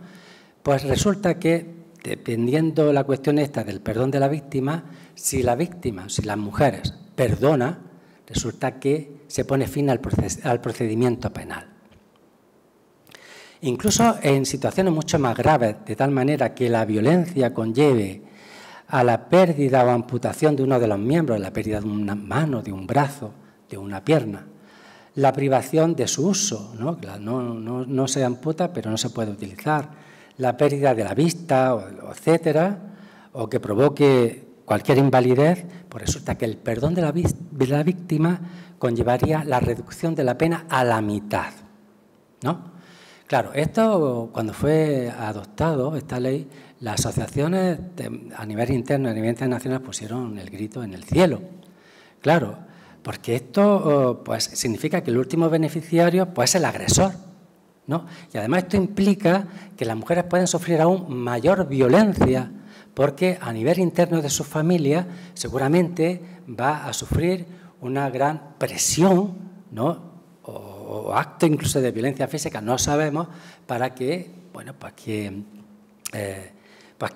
Pues resulta que, dependiendo la cuestión esta del perdón de la víctima, si la víctima, si las mujeres perdona, resulta que se pone fin al procedimiento penal. Incluso en situaciones mucho más graves, de tal manera que la violencia conlleve a la pérdida o amputación de uno de los miembros, la pérdida de una mano, de un brazo, de una pierna, la privación de su uso, ¿no? No se amputa, pero no se puede utilizar, la pérdida de la vista, etcétera, o que provoque cualquier invalidez, pues resulta que el perdón de la víctima conllevaría la reducción de la pena a la mitad, ¿no? Claro, esto cuando fue adoptado, esta ley, las asociaciones a nivel interno y a nivel internacional pusieron el grito en el cielo. Claro, porque esto pues significa que el último beneficiario pues, es el agresor, ¿no? Y además esto implica que las mujeres pueden sufrir aún mayor violencia porque a nivel interno de su familia seguramente va a sufrir una gran presión, ¿no?, o acto incluso de violencia física, no sabemos, para que, bueno, pues que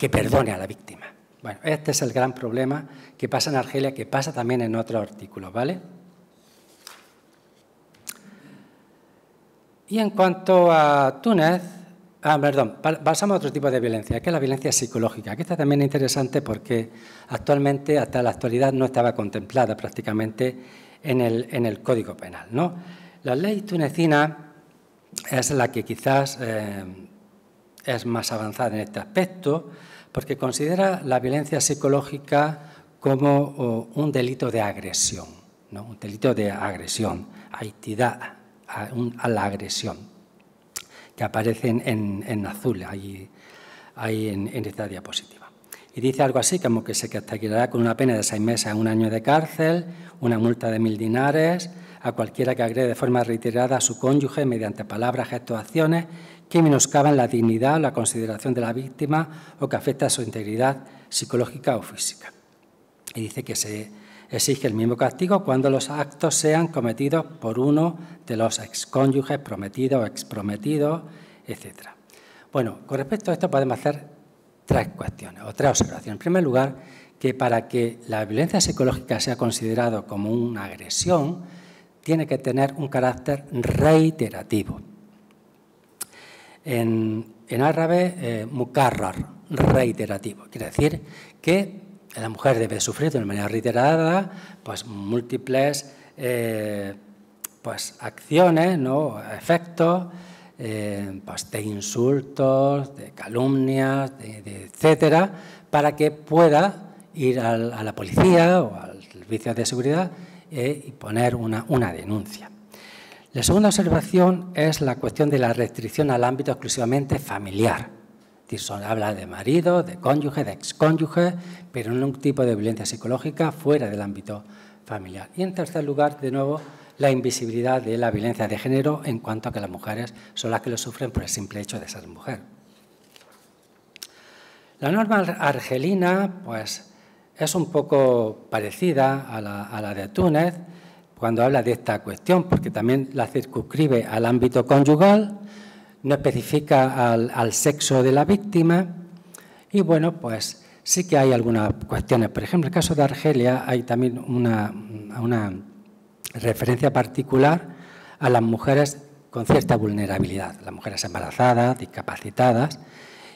perdone a la víctima. Bueno, este es el gran problema que pasa en Argelia, que pasa también en otros artículos, ¿vale? Y en cuanto a Túnez, pasamos a otro tipo de violencia, que es la violencia psicológica, que esta también es interesante porque actualmente, hasta la actualidad, no estaba contemplada prácticamente en el Código Penal, ¿no? La ley tunecina es la que quizás es más avanzada en este aspecto, porque considera la violencia psicológica como un delito de agresión, ¿no? Un delito de agresión, haitidad, a la agresión, que aparece en azul ahí en esta diapositiva. Y dice algo así como que se castigará con una pena de 6 meses a 1 año de cárcel, una multa de 1000 dinares, a cualquiera que agrede de forma reiterada a su cónyuge mediante palabras, gestos, acciones que menoscaban la dignidad o la consideración de la víctima o que afecta a su integridad psicológica o física. Y dice que se exige el mismo castigo cuando los actos sean cometidos por uno de los excónyuges, prometidos o exprometidos, etc. Bueno, con respecto a esto podemos hacer 3 cuestiones o 3 observaciones. En primer lugar, que para que la violencia psicológica sea considerada como una agresión, tiene que tener un carácter reiterativo. En árabe, mukarrar, reiterativo. Quiere decir que la mujer debe sufrir de una manera reiterada pues, múltiples pues, acciones, ¿no?, efectos, pues, de insultos, de calumnias, etcétera, para que pueda ir a la policía o al servicio de seguridad y poner una denuncia. La segunda observación es la cuestión de la restricción al ámbito exclusivamente familiar. Es decir, habla de marido, de cónyuge, de excónyuge, pero no un tipo de violencia psicológica fuera del ámbito familiar. Y en tercer lugar, de nuevo, la invisibilidad de la violencia de género en cuanto a que las mujeres son las que lo sufren por el simple hecho de ser mujer. La norma argelina, pues, es un poco parecida a la de Túnez cuando habla de esta cuestión, porque también la circunscribe al ámbito conyugal, no especifica al sexo de la víctima y, bueno, pues sí que hay algunas cuestiones. Por ejemplo, en el caso de Argelia hay también una referencia particular a las mujeres con cierta vulnerabilidad, las mujeres embarazadas, discapacitadas,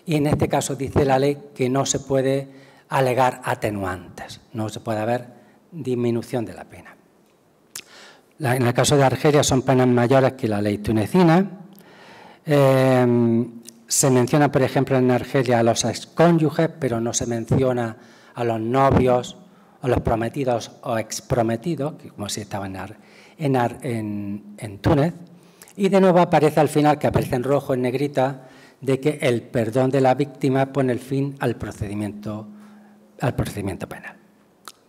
y en este caso dice la ley que no se puede alegar atenuantes, no se puede haber disminución de la pena. En el caso de Argelia son penas mayores que la ley tunecina. Se menciona, por ejemplo, en Argelia a los excónyuges, pero no se menciona a los novios, a los prometidos o exprometidos, que como si estaban en Túnez. Y de nuevo aparece al final, que aparece en rojo, en negrita, de que el perdón de la víctima pone el fin al procedimiento penal.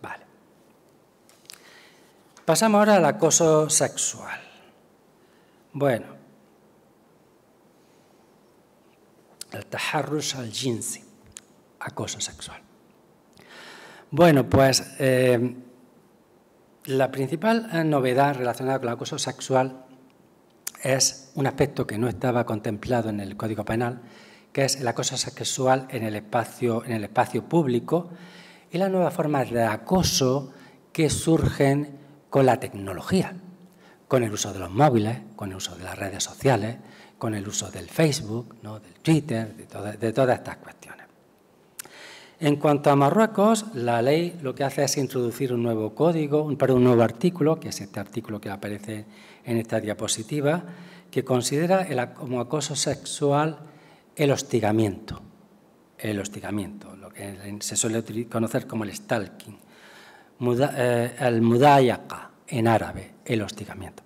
Vale. Pasamos ahora al acoso sexual. Bueno, el taharrush al-jinsi, acoso sexual. Bueno, pues la principal novedad relacionada con el acoso sexual es un aspecto que no estaba contemplado en el Código Penal, que es el acoso sexual en el espacio público y las nuevas formas de acoso que surgen con la tecnología, con el uso de los móviles, con el uso de las redes sociales, con el uso del Facebook, ¿no?, del Twitter, de todas estas cuestiones. En cuanto a Marruecos, la ley lo que hace es introducir un nuevo código, un nuevo artículo, que es este artículo que aparece en esta diapositiva, que considera como acoso sexual el hostigamiento, lo que se suele conocer como el stalking, el mudayaqa en árabe, el hostigamiento.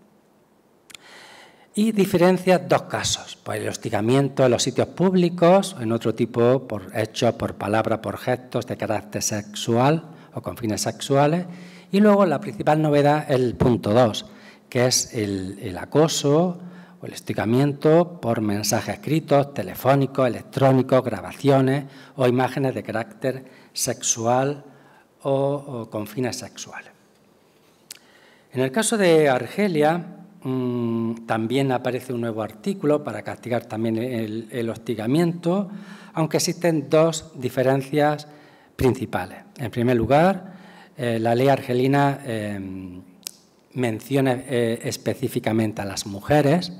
Y diferencia dos casos, pues el hostigamiento en los sitios públicos, en otro tipo por hechos, por palabras, por gestos de carácter sexual o con fines sexuales, y luego la principal novedad, el punto 2, que es el acoso o el hostigamiento por mensajes escritos, telefónicos, electrónicos, grabaciones o imágenes de carácter sexual o con fines sexuales. En el caso de Argelia, también aparece un nuevo artículo para castigar también el hostigamiento, aunque existen dos diferencias principales. En primer lugar, la ley argelina menciona específicamente a las mujeres,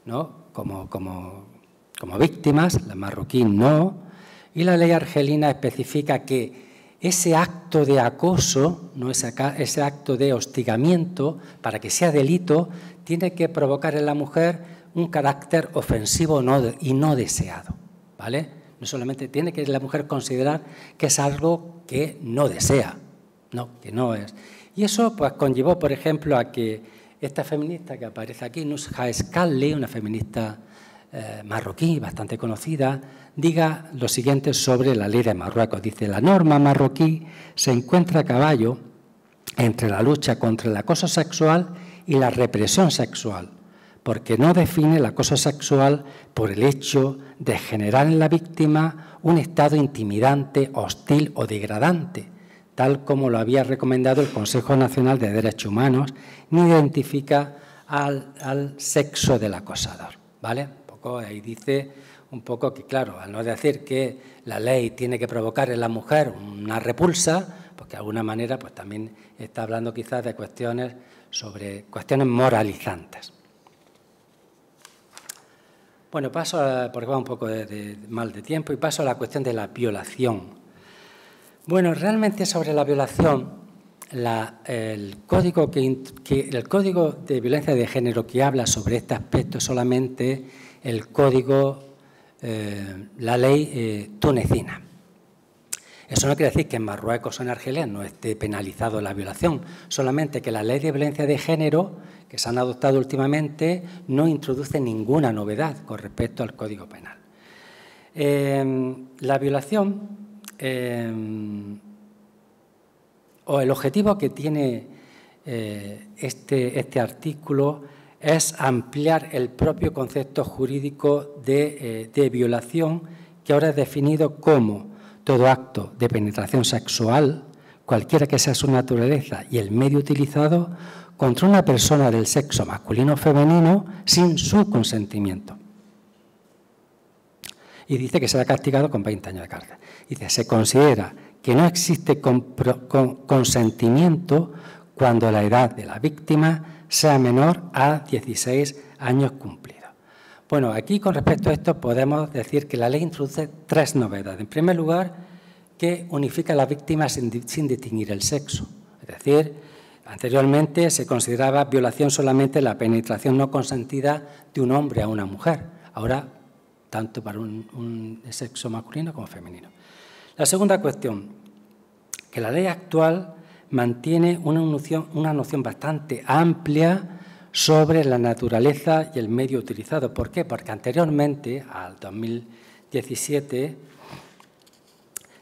¿no?, como víctimas, la marroquí no, y la ley argelina especifica que ese acto de acoso, ¿no?, ese acto de hostigamiento, para que sea delito, tiene que provocar en la mujer un carácter ofensivo y no deseado, ¿vale? No solamente tiene que la mujer considerar que es algo que no desea, no, que no es. Y eso pues conllevó, por ejemplo, a que esta feminista que aparece aquí, Nusha Escalli, una feminista marroquí bastante conocida, diga lo siguiente sobre la ley de Marruecos. Dice: la norma marroquí se encuentra a caballo entre la lucha contra el acoso sexual y la represión sexual, porque no define el acoso sexual por el hecho de generar en la víctima un estado intimidante, hostil o degradante, tal como lo había recomendado el Consejo Nacional de Derechos Humanos, ni identifica al sexo del acosador, ¿vale? Ahí dice un poco que, claro, al no decir que la ley tiene que provocar en la mujer una repulsa, pues que de alguna manera pues también está hablando quizás de cuestiones moralizantes. Bueno, porque va un poco de mal de tiempo, y paso a la cuestión de la violación. Bueno, realmente sobre la violación, el código de violencia de género que habla sobre este aspecto es solamente el código, la ley tunecina. Eso no quiere decir que en Marruecos o en Argelia no esté penalizado la violación, solamente que la ley de violencia de género que se han adoptado últimamente no introduce ninguna novedad con respecto al Código Penal. La violación, o el objetivo que tiene este artículo, es ampliar el propio concepto jurídico de violación, que ahora es definido como todo acto de penetración sexual, cualquiera que sea su naturaleza y el medio utilizado, contra una persona del sexo masculino o femenino sin su consentimiento. Y dice que será castigado con 20 años de cárcel. Dice: se considera que no existe consentimiento cuando la edad de la víctima sea menor a 16 años cumplidos. Bueno, aquí con respecto a esto podemos decir que la ley introduce tres novedades. En primer lugar, que unifica a las víctimas sin distinguir el sexo. Es decir, anteriormente se consideraba violación solamente la penetración no consentida de un hombre a una mujer. Ahora, tanto para un sexo masculino como femenino. La segunda cuestión, que la ley actual mantiene una noción bastante amplia sobre la naturaleza y el medio utilizado. ¿Por qué? Porque anteriormente, al 2017,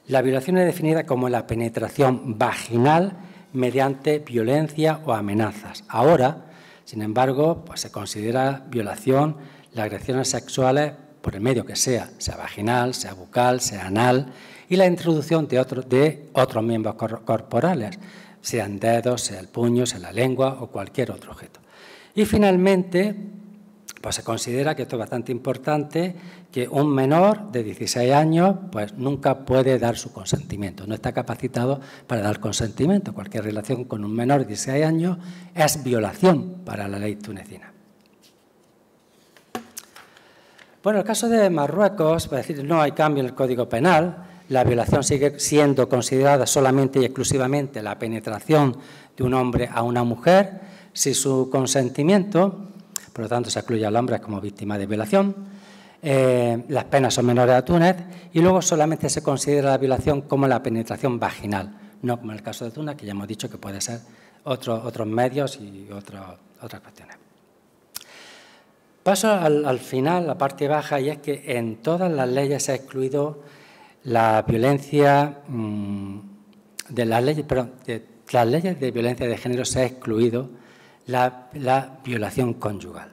la violación es definida como la penetración vaginal mediante violencia o amenazas. Ahora, sin embargo, pues se considera violación las agresiones sexuales por el medio que sea vaginal, sea bucal, sea anal, y la introducción de otros miembros corporales, sean dedos, sea el puño, sea la lengua o cualquier otro objeto. Y finalmente, pues se considera que esto es bastante importante, que un menor de 16 años pues nunca puede dar su consentimiento, no está capacitado para dar consentimiento. Cualquier relación con un menor de 16 años es violación para la ley tunecina. Bueno, en el caso de Marruecos, para decir, no hay cambio en el Código Penal, la violación sigue siendo considerada solamente y exclusivamente la penetración de un hombre a una mujer, sin su consentimiento, por lo tanto se excluye al hombre como víctima de violación. Las penas son menores a Túnez y luego solamente se considera la violación como la penetración vaginal, no como en el caso de Túnez, que ya hemos dicho que puede ser otros medios y otras cuestiones. Paso al final, la parte baja, y es que en todas las leyes se ha excluido la violencia de las leyes de violencia de género, se ha excluido la violación conyugal.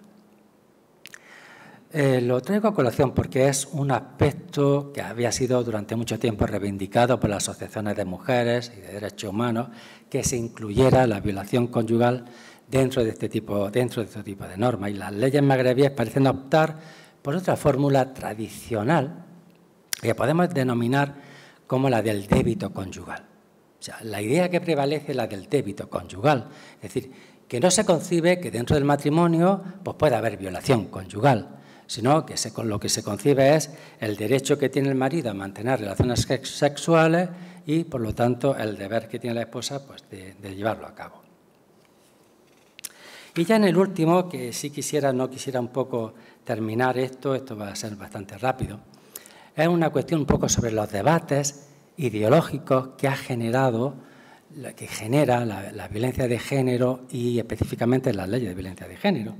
Lo traigo a colación porque es un aspecto que había sido durante mucho tiempo reivindicado por las asociaciones de mujeres y de derechos humanos, que se incluyera la violación conyugal dentro de este tipo de normas. Y las leyes magrebíes parecen optar por otra fórmula tradicional que podemos denominar como la del débito conyugal. O sea, la idea que prevalece es la del débito conyugal, es decir, que no se concibe que dentro del matrimonio pues pueda haber violación conyugal, sino que lo que se concibe es el derecho que tiene el marido a mantener relaciones sexuales y, por lo tanto, el deber que tiene la esposa pues, de llevarlo a cabo. Y ya en el último, que sí no quisiera un poco terminar esto va a ser bastante rápido, es una cuestión un poco sobre los debates ideológicos que genera la violencia de género y específicamente las leyes de violencia de género.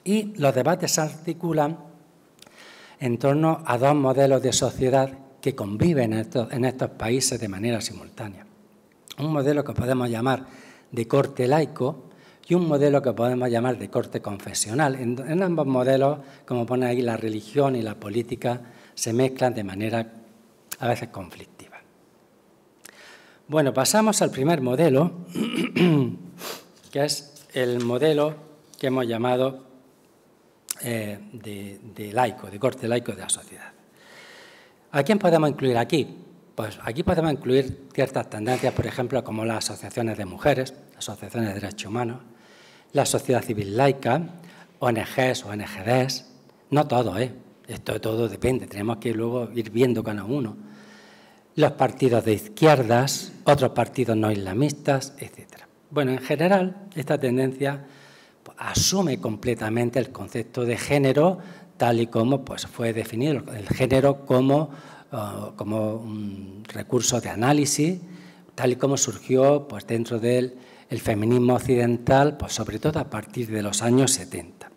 Y los debates se articulan en torno a dos modelos de sociedad que conviven en estos países de manera simultánea. Un modelo que podemos llamar de corte laico y un modelo que podemos llamar de corte confesional. En ambos modelos, como pone ahí, la religión y la política se mezclan de manera a veces conflictiva. Bueno, pasamos al primer modelo, que es el modelo que hemos llamado de laico, de corte laico de la sociedad. ¿A quién podemos incluir aquí? Pues aquí podemos incluir ciertas tendencias, por ejemplo, como las asociaciones de mujeres, asociaciones de derechos humanos, la sociedad civil laica, ONGs o ONGDs, no todo, esto todo depende, tenemos que luego ir viendo cada uno, los partidos de izquierdas, otros partidos no islamistas, etc. Bueno, en general, esta tendencia asume completamente el concepto de género tal y como pues, fue definido el género como un recurso de análisis, tal y como surgió pues, dentro del feminismo occidental, pues, sobre todo a partir de los años 70.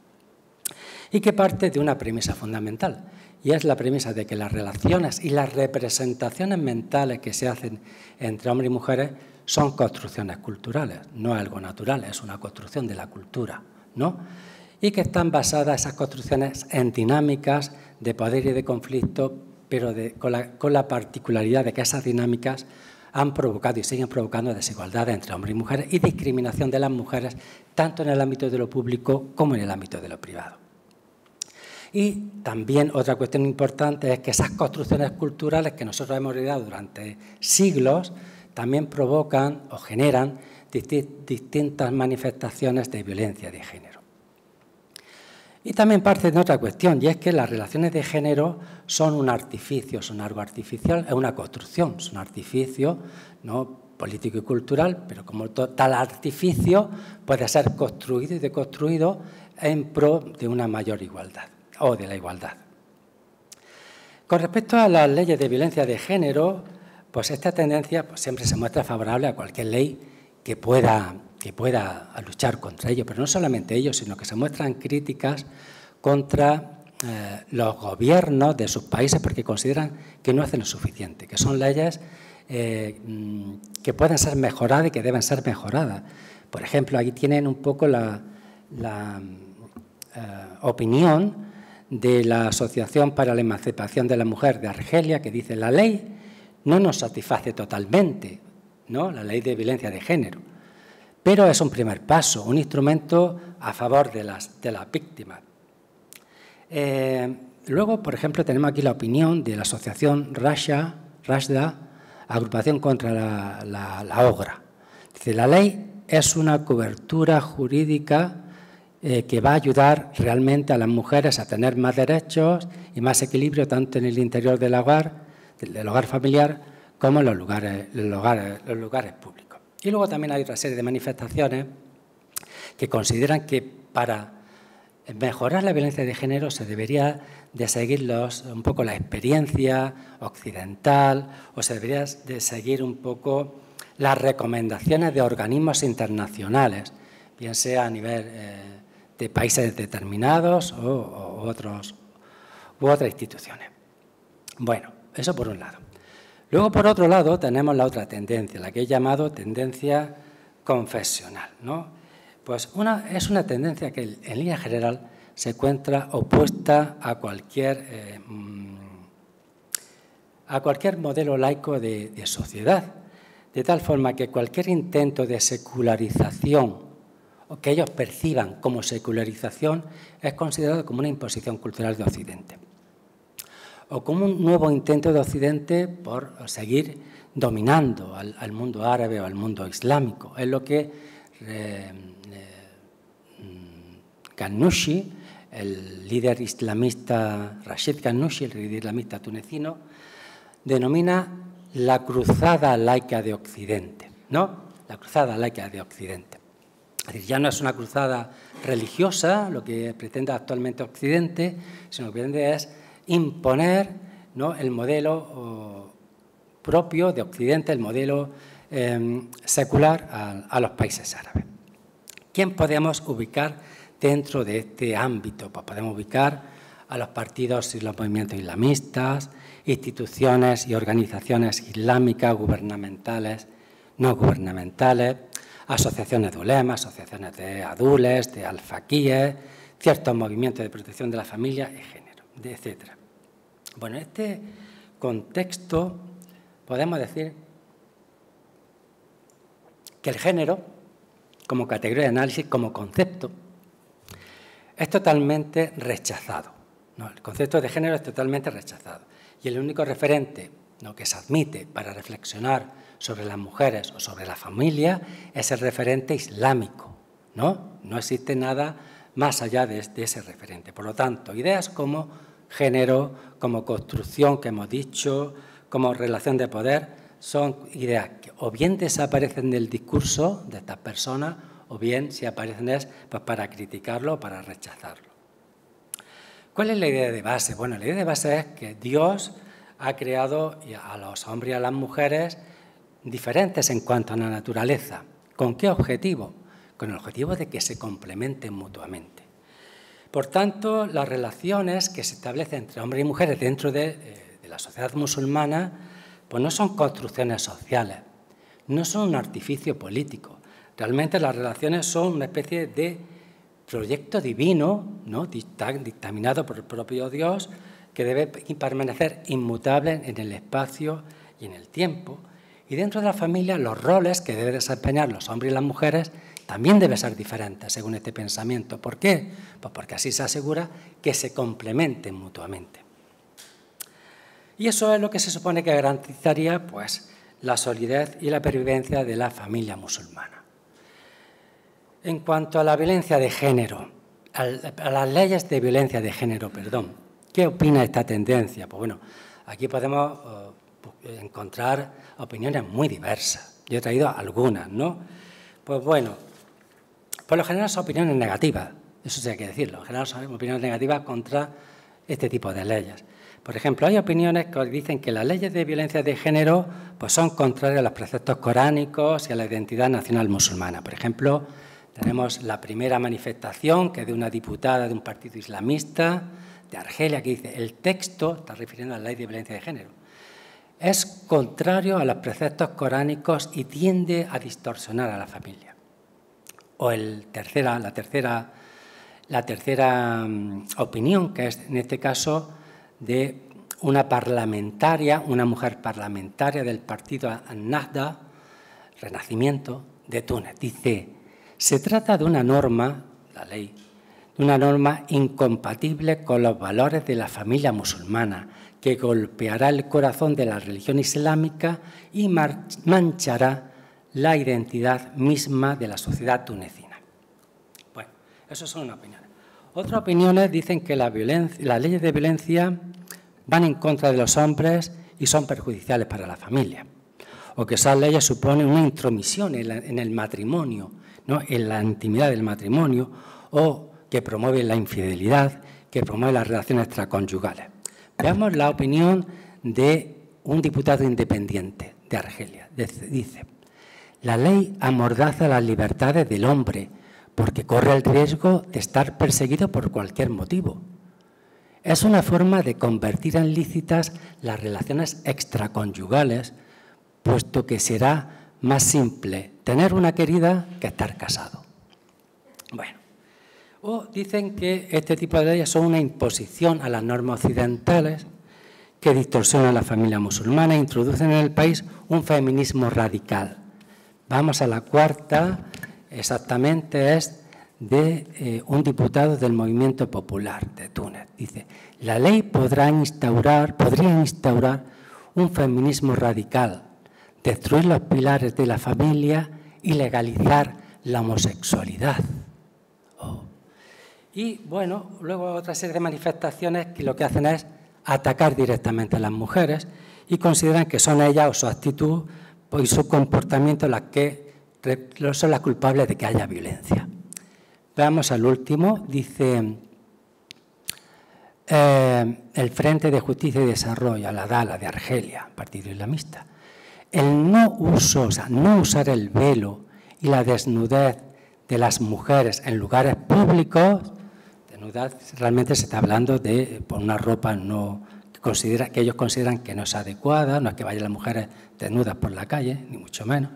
Y que parte de una premisa fundamental, y es la premisa de que las relaciones y las representaciones mentales que se hacen entre hombres y mujeres son construcciones culturales, no es algo natural, es una construcción de la cultura, ¿no? Y que están basadas esas construcciones en dinámicas de poder y de conflicto, pero con la particularidad de que esas dinámicas han provocado y siguen provocando desigualdades entre hombres y mujeres y discriminación de las mujeres, tanto en el ámbito de lo público como en el ámbito de lo privado. Y también otra cuestión importante es que esas construcciones culturales que nosotros hemos heredado durante siglos también provocan o generan distintas manifestaciones de violencia de género. Y también parte de otra cuestión, y es que las relaciones de género son un artificio, son algo artificial, es una construcción, es un artificio no político y cultural, pero como tal artificio puede ser construido y deconstruido en pro de una mayor igualdad o de la igualdad. Con respecto a las leyes de violencia de género, pues esta tendencia pues siempre se muestra favorable a cualquier ley que pueda que pueda luchar contra ello, pero no solamente ellos, sino que se muestran críticas contra los gobiernos de sus países porque consideran que no hacen lo suficiente, que son leyes que pueden ser mejoradas y que deben ser mejoradas. Por ejemplo, aquí tienen un poco la opinión de la Asociación para la Emancipación de la Mujer de Argelia, que dice: la ley no nos satisface totalmente, ¿no?, la ley de violencia de género, pero es un primer paso, un instrumento a favor de las víctimas. Luego, por ejemplo, tenemos aquí la opinión de la Asociación Rashda, Agrupación contra la Ogra. Dice: la ley es una cobertura jurídica que va a ayudar realmente a las mujeres a tener más derechos y más equilibrio tanto en el interior del hogar familiar como en los lugares públicos. Y luego también hay otra serie de manifestaciones que consideran que para mejorar la violencia de género se debería de seguir un poco la experiencia occidental, o se debería de seguir un poco las recomendaciones de organismos internacionales, bien sea a nivel de países determinados u otras instituciones. Bueno, eso por un lado. Luego, por otro lado, tenemos la otra tendencia, la que he llamado tendencia confesional, ¿no? Pues es una tendencia que en línea general se encuentra opuesta a cualquier modelo laico de sociedad, de tal forma que cualquier intento de secularización o que ellos perciban como secularización es considerado como una imposición cultural de Occidente o como un nuevo intento de Occidente por seguir dominando al mundo árabe o al mundo islámico. Es lo que Ghannouchi, el líder islamista, Rashid Ghannouchi, el líder islamista tunecino, denomina la cruzada laica de Occidente, ¿no? La cruzada laica de Occidente. Es decir, ya no es una cruzada religiosa, lo que pretende actualmente Occidente, sino lo que pretende es imponer, ¿no?, el modelo propio de Occidente, el modelo secular a los países árabes. ¿Quién podemos ubicar dentro de este ámbito? Pues podemos ubicar a los partidos y los movimientos islamistas, instituciones y organizaciones islámicas, gubernamentales, no gubernamentales, asociaciones de ulemas, asociaciones de adules, de alfaquíes, ciertos movimientos de protección de la familia y género, etc. Bueno, en este contexto podemos decir que el género, como categoría de análisis, como concepto, es totalmente rechazado, ¿no? El concepto de género es totalmente rechazado. Y el único referente, ¿no?, que se admite para reflexionar sobre las mujeres o sobre la familia es el referente islámico, ¿no? No existe nada más allá de ese referente. Por lo tanto, ideas como género, como construcción que hemos dicho, como relación de poder, son ideas que o bien desaparecen del discurso de estas personas o bien, si aparecen, es pues para criticarlo o para rechazarlo. ¿Cuál es la idea de base? Bueno, la idea de base es que Dios ha creado a los hombres y a las mujeres diferentes en cuanto a la naturaleza. ¿Con qué objetivo? Con el objetivo de que se complementen mutuamente. Por tanto, las relaciones que se establecen entre hombres y mujeres dentro de la sociedad musulmana pues no son construcciones sociales, no son un artificio político. Realmente las relaciones son una especie de proyecto divino, ¿no?, dictaminado por el propio Dios, que debe permanecer inmutable en el espacio y en el tiempo. Y dentro de la familia, los roles que deben desempeñar los hombres y las mujeres también deben ser diferentes, según este pensamiento. ¿Por qué? Pues porque así se asegura que se complementen mutuamente. Y eso es lo que se supone que garantizaría, pues, la solidez y la pervivencia de la familia musulmana. En cuanto a la violencia de género, a las leyes de violencia de género, ¿qué opina esta tendencia? Pues bueno, aquí podemos encontrar opiniones muy diversas. Yo he traído algunas, ¿no? Pues bueno, por lo general son opiniones negativas, eso sí hay que decirlo. En general son opiniones negativas contra este tipo de leyes. Por ejemplo, hay opiniones que dicen que las leyes de violencia de género pues son contrarias a los preceptos coránicos y a la identidad nacional musulmana. Por ejemplo, tenemos la primera manifestación, que es de una diputada de un partido islamista de Argelia, que dice: el texto, está refiriendo a la ley de violencia de género, es contrario a los preceptos coránicos y tiende a distorsionar a la familia. O la tercera opinión, que es en este caso de una parlamentaria, una mujer parlamentaria del partido An-Nahda, Renacimiento, de Túnez. Dice: se trata de una norma, la ley, de una norma incompatible con los valores de la familia musulmana, que golpeará el corazón de la religión islámica y manchará la identidad misma de la sociedad tunecina. Bueno, eso son unas opiniones. Otras opiniones dicen que las leyes de violencia van en contra de los hombres y son perjudiciales para la familia, o que esas leyes suponen una intromisión en el matrimonio, ¿no?, en la intimidad del matrimonio, o que promueven la infidelidad, que promueven las relaciones extraconyugales. Veamos la opinión de un diputado independiente de Argelia. Dice: la ley amordaza las libertades del hombre porque corre el riesgo de estar perseguido por cualquier motivo. Es una forma de convertir en lícitas las relaciones extraconyugales, puesto que será más simple tener una querida que estar casado. Bueno, o dicen que este tipo de leyes son una imposición a las normas occidentales que distorsionan la familia musulmana e introducen en el país un feminismo radical. Vamos a la cuarta, exactamente es de un diputado del Movimiento Popular de Túnez. Dice: la ley podría instaurar un feminismo radical, destruir los pilares de la familia y legalizar la homosexualidad. Oh. Y bueno, luego otra serie de manifestaciones que lo que hacen es atacar directamente a las mujeres y consideran que son ellas o su actitud y su comportamiento las que son las culpables de que haya violencia. Veamos al último. Dice: el Frente de Justicia y Desarrollo, a la DALA de Argelia, partido islamista, el no usar el velo y la desnudez de las mujeres en lugares públicos. Desnudez realmente se está hablando de por una ropa que ellos consideran que no es adecuada, no es que vayan las mujeres desnudas por la calle, ni mucho menos,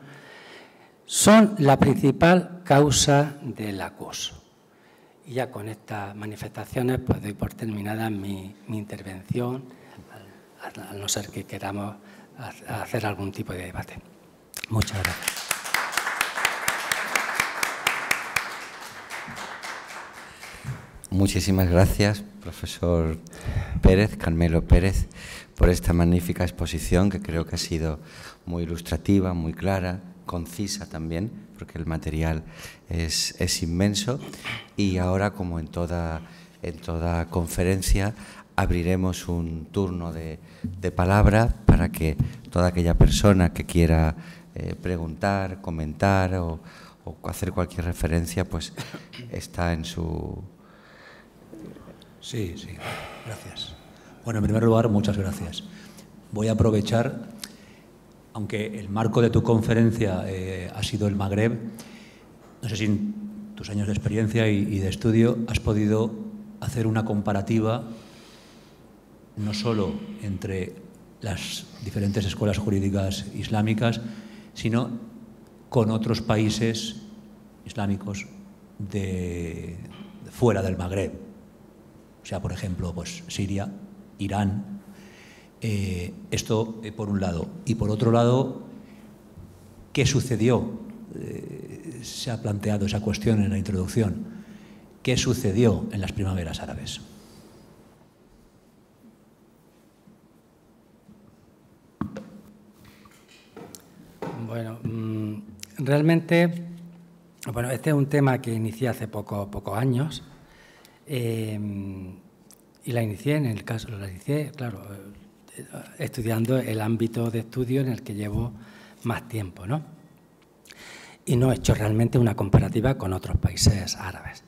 son la principal causa del acoso. Y ya con estas manifestaciones pues doy por terminada mi intervención, a no ser que queramos hacer algún tipo de debate. Muchas gracias. Muchísimas gracias, profesor Pérez, Carmelo Pérez, por esta magnífica exposición que creo que ha sido muy ilustrativa, muy clara, concisa también, porque el material es inmenso. Y ahora, como en toda conferencia, abriremos un turno de palabra para que toda aquella persona que quiera preguntar, comentar o hacer cualquier referencia, pues está en su... Sí, gracias. Bueno, en primer lugar, muchas gracias. Voy a aprovechar, aunque el marco de tu conferencia ha sido el Magreb, no sé si en tus años de experiencia y de estudio has podido hacer una comparativa no solo entre las diferentes escuelas jurídicas islámicas, sino con otros países islámicos de fuera del Magreb. O sea, por ejemplo, pues Siria, Irán. Esto por un lado. Y por otro lado, ¿qué sucedió? Se ha planteado esa cuestión en la introducción. ¿Qué sucedió en las primaveras árabes? Bueno, realmente, bueno, este es un tema que inicié hace pocos años. Y la inicié, claro, estudiando el ámbito de estudio en el que llevo más tiempo, ¿no? Y no he hecho realmente una comparativa con otros países árabes.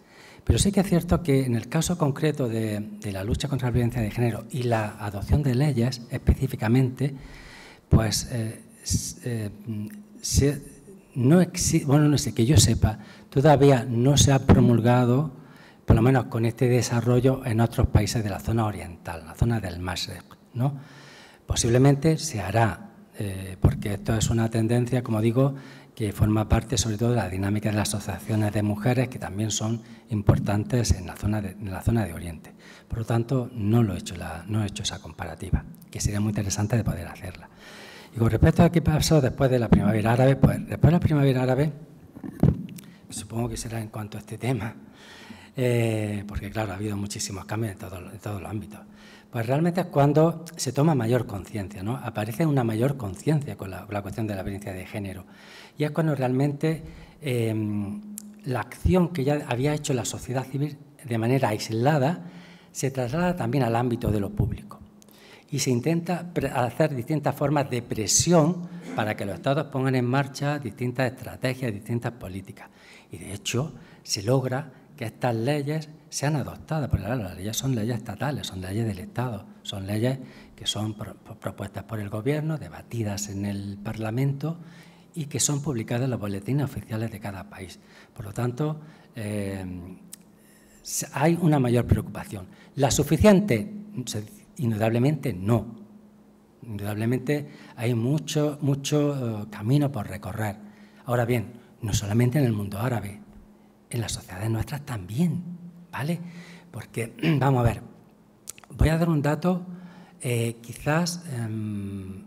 Pero sí que es cierto que en el caso concreto de la lucha contra la violencia de género y la adopción de leyes específicamente, pues no sé, que yo sepa, todavía no se ha promulgado, por lo menos con este desarrollo, en otros países de la zona oriental, la zona del Magreb, ¿no? Posiblemente se hará, porque esto es una tendencia, como digo, que forma parte sobre todo de la dinámica de las asociaciones de mujeres, que también son importantes en la zona de Oriente. Por lo tanto, no he hecho esa comparativa, que sería muy interesante de poder hacerla. Y con respecto a qué pasó después de la primavera árabe, pues después de la primavera árabe, supongo que será en cuanto a este tema, porque claro, ha habido muchísimos cambios en todos los ámbitos. Pues realmente es cuando se toma mayor conciencia, ¿no? Aparece una mayor conciencia con la cuestión de la violencia de género. Y es cuando realmente la acción que ya había hecho la sociedad civil de manera aislada se traslada también al ámbito de lo público. Y se intenta hacer distintas formas de presión para que los Estados pongan en marcha distintas estrategias, distintas políticas. Y de hecho se logra que estas leyes sean adoptadas, porque claro, las leyes son leyes estatales, son leyes del Estado, son leyes que son propuestas por el Gobierno, debatidas en el Parlamento y que son publicadas en los boletines oficiales de cada país. Por lo tanto, hay una mayor preocupación. ¿La suficiente? Indudablemente no. Indudablemente hay mucho camino por recorrer. Ahora bien, no solamente en el mundo árabe, en las sociedades nuestras también, ¿vale? Porque, vamos a ver, voy a dar un dato quizás en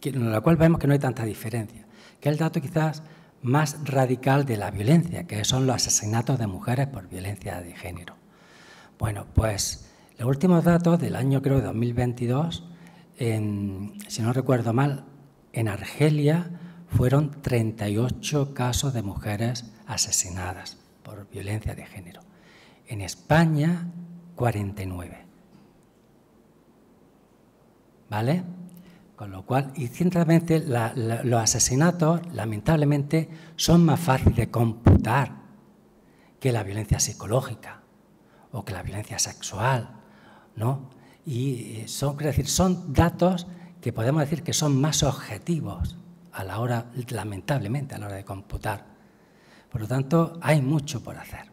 la cual vemos que no hay tanta diferencia, que es el dato quizás más radical de la violencia, que son los asesinatos de mujeres por violencia de género. Bueno, pues los últimos datos del año, creo, de 2022, si no recuerdo mal, en Argelia fueron 38 casos de mujeres asesinadas por violencia de género. En España, 49. ¿Vale? Con lo cual, y ciertamente los asesinatos, lamentablemente, son más fáciles de computar que la violencia psicológica o que la violencia sexual, ¿no? Y son datos que podemos decir que son más objetivos a la hora, lamentablemente, a la hora de computar. Por lo tanto, hay mucho por hacer,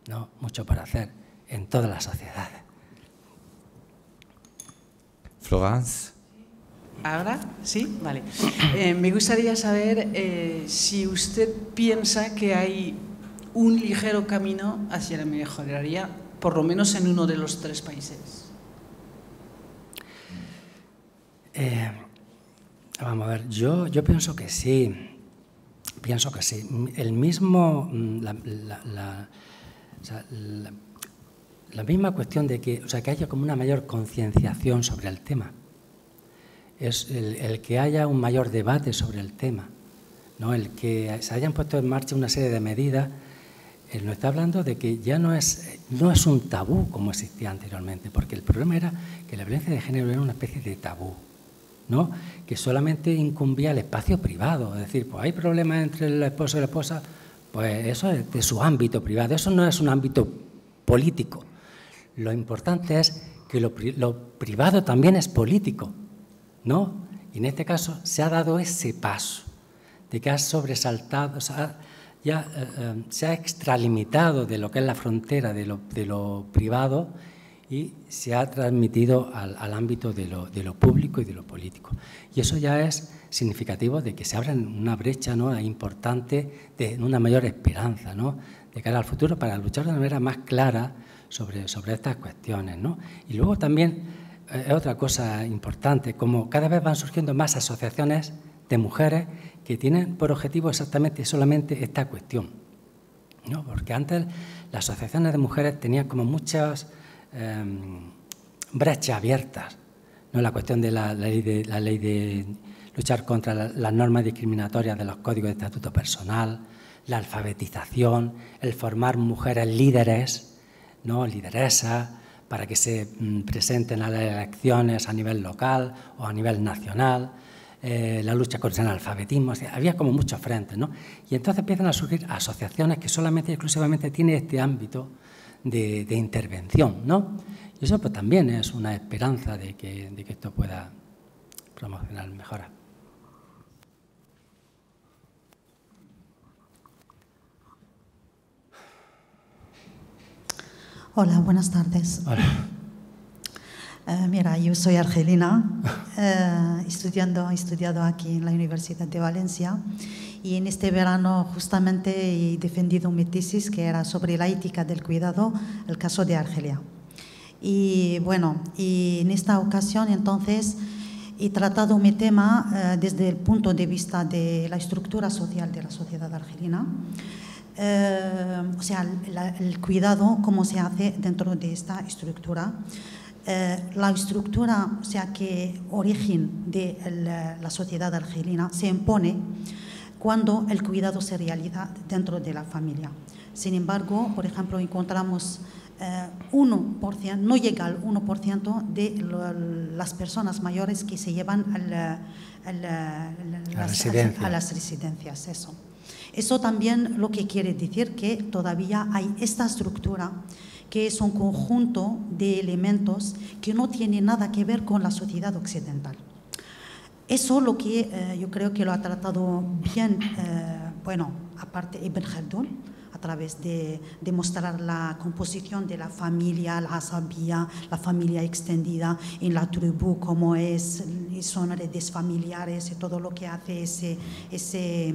¿no? Mucho por hacer en todas las sociedades. Florence. ¿Ahora? ¿Sí? Vale. Me gustaría saber si usted piensa que hay un ligero camino hacia la mejoría, por lo menos en uno de los 3 países. Vamos a ver, yo pienso que sí. Pienso que sí. El mismo, la misma cuestión de que, que haya como una mayor concienciación sobre el tema. Es el que haya un mayor debate sobre el tema, ¿no? El que se hayan puesto en marcha una serie de medidas, nos está hablando de que ya no es un tabú como existía anteriormente, porque el problema era que la violencia de género era una especie de tabú, ¿no? Que solamente incumbía el espacio privado, es decir, pues hay problemas entre el esposo y la esposa, pues eso es de su ámbito privado, eso no es un ámbito político. Lo importante es que lo privado también es político, ¿no? Y en este caso se ha dado ese paso de que ha sobresaltado, ya se ha extralimitado de lo que es la frontera de lo privado y se ha transmitido al ámbito de lo público y de lo político. Y eso ya es significativo de que se abra una brecha, ¿no?, importante, de una mayor esperanza, ¿no?, de cara al futuro para luchar de una manera más clara sobre estas cuestiones, ¿no? Y luego también otra cosa importante, como cada vez van surgiendo más asociaciones de mujeres que tienen por objetivo exactamente solamente esta cuestión, ¿no? Porque antes las asociaciones de mujeres tenían como muchas brechas abiertas, ¿no? La cuestión de la ley de luchar contra las normas discriminatorias de los códigos de estatuto personal, la alfabetización, el formar mujeres líderes, ¿no?, lideresas, para que se presenten a las elecciones a nivel local o a nivel nacional, la lucha contra el analfabetismo, o sea, había como muchos frentes, ¿no? Y entonces empiezan a surgir asociaciones que solamente y exclusivamente tienen este ámbito de intervención, ¿no? Y eso pues también es una esperanza de que esto pueda promocionar mejoras. Hola, buenas tardes. Hola. Mira, yo soy argelina, he estudiado aquí en la Universidad de Valencia y en este verano justamente he defendido mi tesis que era sobre la ética del cuidado, el caso de Argelia. Y bueno, y en esta ocasión entonces he tratado mi tema desde el punto de vista de la estructura social de la sociedad argelina. O sea, el cuidado, cómo se hace dentro de esta estructura. La estructura, o sea, que origen de la sociedad argelina se impone cuando el cuidado se realiza dentro de la familia. Sin embargo, por ejemplo, encontramos 1%, no llega al 1% de las personas mayores que se llevan a las residencias. Eso también lo que quiere decir que todavía hay esta estructura que es un conjunto de elementos que no tiene nada que ver con la sociedad occidental. Eso lo que yo creo que lo ha tratado bien, bueno, aparte Ibn Khaldun, a través de demostrar la composición de la familia, la asabía, la familia extendida en la tribu, cómo son redes familiares y todo lo que hace ese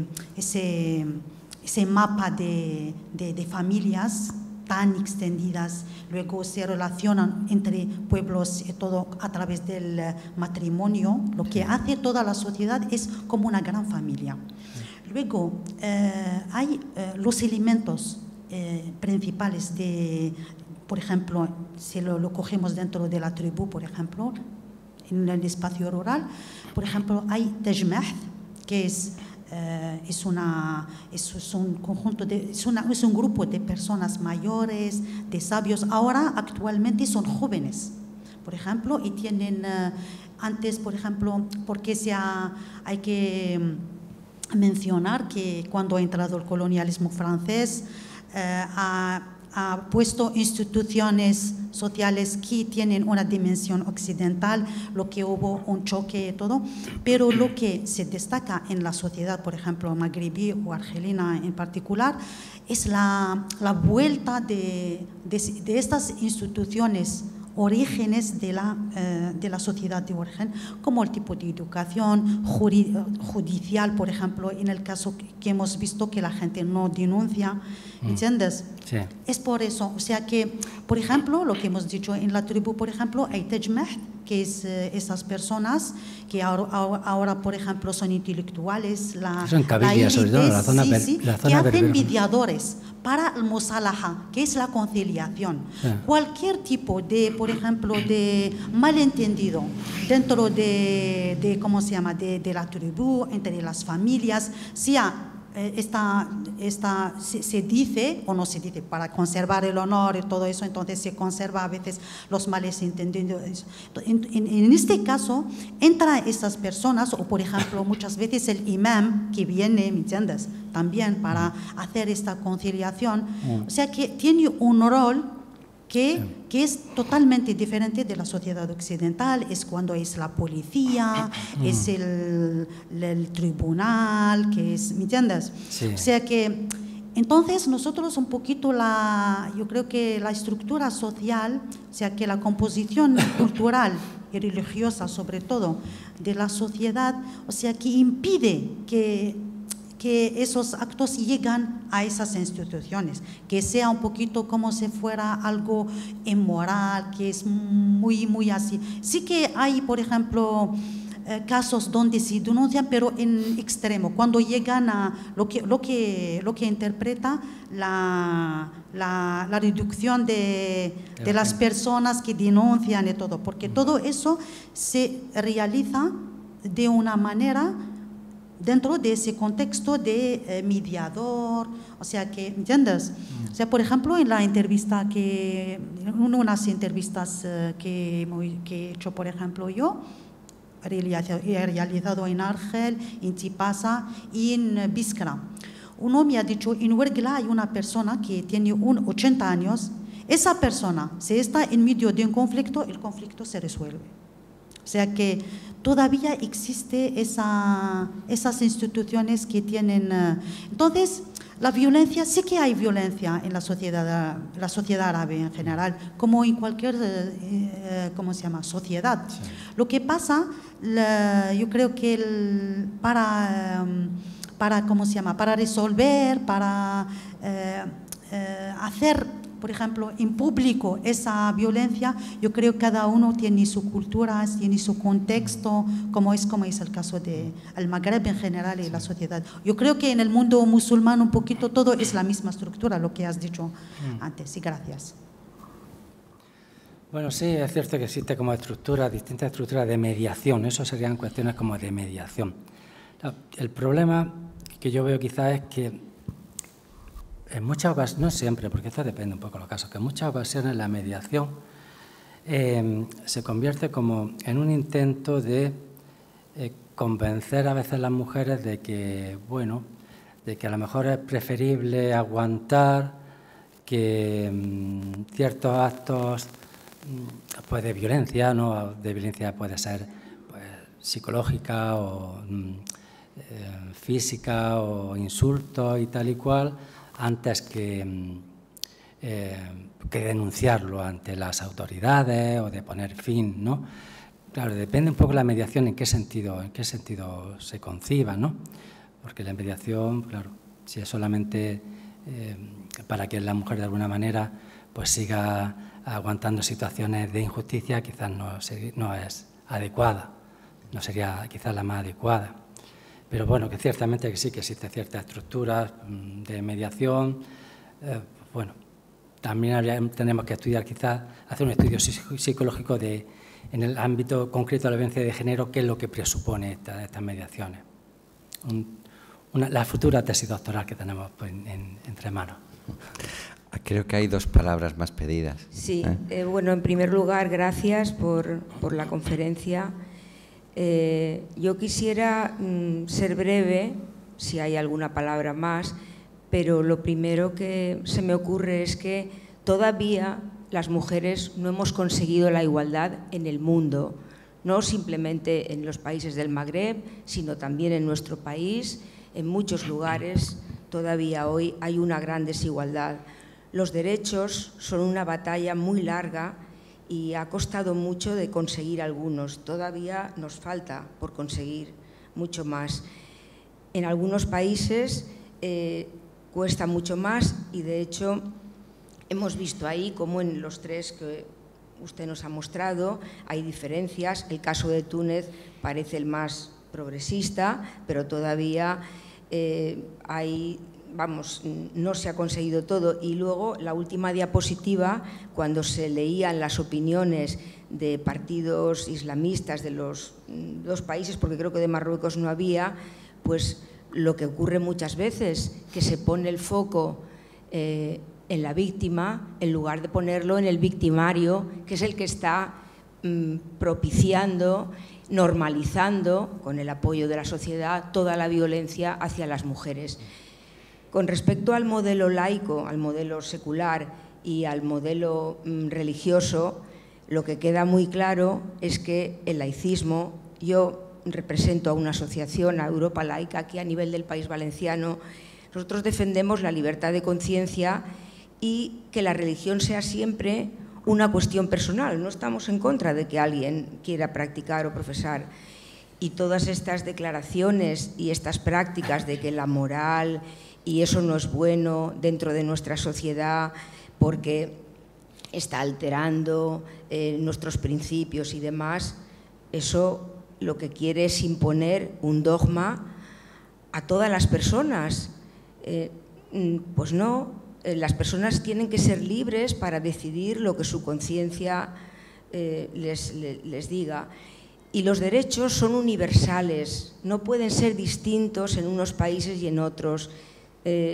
mapa de familias tan extendidas, luego se relacionan entre pueblos y todo a través del matrimonio. Lo que hace toda la sociedad es como una gran familia. Luego hay los elementos principales de, por ejemplo, si lo cogemos dentro de la tribu, por ejemplo, en el espacio rural, por ejemplo, hay Tajmah, que es un conjunto es un grupo de personas mayores, de sabios. Ahora actualmente son jóvenes, por ejemplo, y tienen antes, por ejemplo, porque hay que mencionar que cuando ha entrado el colonialismo francés ha puesto instituciones sociales que tienen una dimensión occidental, lo que hubo un choque y todo, pero lo que se destaca en la sociedad, por ejemplo, magrebí o argelina en particular, es la vuelta de estas instituciones orígenes de la sociedad de origen, como el tipo de educación judicial, por ejemplo, en el caso que hemos visto que la gente no denuncia, ¿entiendes? Sí. Es por eso, o sea que, por ejemplo, lo que hemos dicho en la tribu, por ejemplo, hay Tajmah, que es esas personas que ahora, por ejemplo, son intelectuales, son cabillas, sobre todo la zona que hacen mediadores para el musalaha, que es la conciliación. Sí. Cualquier tipo de, por ejemplo, de malentendido dentro de ¿cómo se llama?, de la tribu, entre las familias, sea se dice o no se dice, para conservar el honor y todo eso, entonces se conserva a veces los males entendidos. En este caso, entra estas personas, o por ejemplo, muchas veces el imam que viene, ¿me entiendes?, también para hacer esta conciliación. O sea que tiene un rol que es totalmente diferente de la sociedad occidental. Es cuando es la policía, es el tribunal, que es, ¿me entiendes? Sí. O sea que, entonces nosotros un poquito yo creo que la estructura social, o sea que la composición cultural y religiosa sobre todo de la sociedad, o sea que impide que esos actos llegan a esas instituciones, que sea un poquito como si fuera algo inmoral, que es muy así. Sí que hay, por ejemplo, casos donde se denuncian, pero en extremo, cuando llegan a lo que interpreta la reducción de las personas que denuncian y todo, porque todo eso se realiza de una manera dentro de ese contexto de mediador, o sea que, ¿entiendes? O sea, por ejemplo, en la entrevista unas entrevistas que he hecho, por ejemplo, yo, realizado en Argel, en Tipasa y en Biskra. Uno me ha dicho, en Huergla hay una persona que tiene 80 años, esa persona, si está en medio de un conflicto, el conflicto se resuelve. O sea que todavía existe esas instituciones que tienen... Entonces, la violencia, sí que hay violencia en la sociedad árabe en general, como en cualquier, sociedad. Sí. Lo que pasa, yo creo que para resolver, para hacer, por ejemplo, en público esa violencia, yo creo que cada uno tiene su cultura, tiene su contexto, como es el caso del Magreb en general y la sociedad. Yo creo que en el mundo musulmán un poquito todo es la misma estructura, lo que has dicho antes. Sí, gracias. Bueno, sí, es cierto que existe como distintas estructuras de mediación. Eso serían cuestiones como de mediación. El problema que yo veo quizás es que en muchas ocasiones, no siempre, porque esto depende un poco de los casos, que en muchas ocasiones la mediación se convierte como en un intento de convencer a veces a las mujeres de que, bueno, de que a lo mejor es preferible aguantar que ciertos actos pues, de violencia, ¿no? De violencia puede ser pues, psicológica o física o insultos y tal y cual, antes que denunciarlo ante las autoridades o de poner fin, ¿no? Claro, depende un poco de la mediación en qué sentido se conciba, ¿no? Porque la mediación, claro, si es solamente para que la mujer de alguna manera pues siga aguantando situaciones de injusticia, quizás no es adecuada, no sería quizás la más adecuada. Pero bueno, que ciertamente que sí que existen ciertas estructuras de mediación. Bueno, también tenemos que estudiar quizás, hacer un estudio psicológico en el ámbito concreto de la violencia de género, qué es lo que presupone estas mediaciones. La futura tesis doctoral que tenemos pues, entre manos. Creo que hay dos palabras más pedidas. Sí, bueno, en primer lugar, gracias por la conferencia. Yo quisiera ser breve, si hay alguna palabra más, pero lo primero que se me ocurre es que todavía las mujeres no hemos conseguido la igualdad en el mundo, no simplemente en los países del Magreb, sino también en nuestro país. En muchos lugares todavía hoy hay una gran desigualdad. Los derechos son una batalla muy larga y ha costado mucho de conseguir algunos. Todavía nos falta por conseguir mucho más. En algunos países cuesta mucho más y, de hecho, hemos visto ahí como en los tres que usted nos ha mostrado hay diferencias. El caso de Túnez parece el más progresista, pero todavía no se ha conseguido todo. Y luego, la última diapositiva, cuando se leían las opiniones de partidos islamistas de los dos países, porque creo que de Marruecos no había, pues lo que ocurre muchas veces, que se pone el foco en la víctima en lugar de ponerlo en el victimario, que es el que está propiciando, normalizando, con el apoyo de la sociedad, toda la violencia hacia las mujeres. Con respecto al modelo laico, al modelo secular y al modelo religioso, lo que queda muy claro es que el laicismo, yo represento a una asociación, a Europa Laica, aquí a nivel del País Valenciano, nosotros defendemos la libertad de conciencia y que la religión sea siempre una cuestión personal. No estamos en contra de que alguien quiera practicar o profesar. Y todas estas declaraciones y estas prácticas de que la moral y eso no es bueno dentro de nuestra sociedad porque está alterando nuestros principios y demás, eso lo que quiere es imponer un dogma a todas las personas. Pues no, las personas tienen que ser libres para decidir lo que su conciencia les diga. Y los derechos son universales, no pueden ser distintos en unos países y en otros.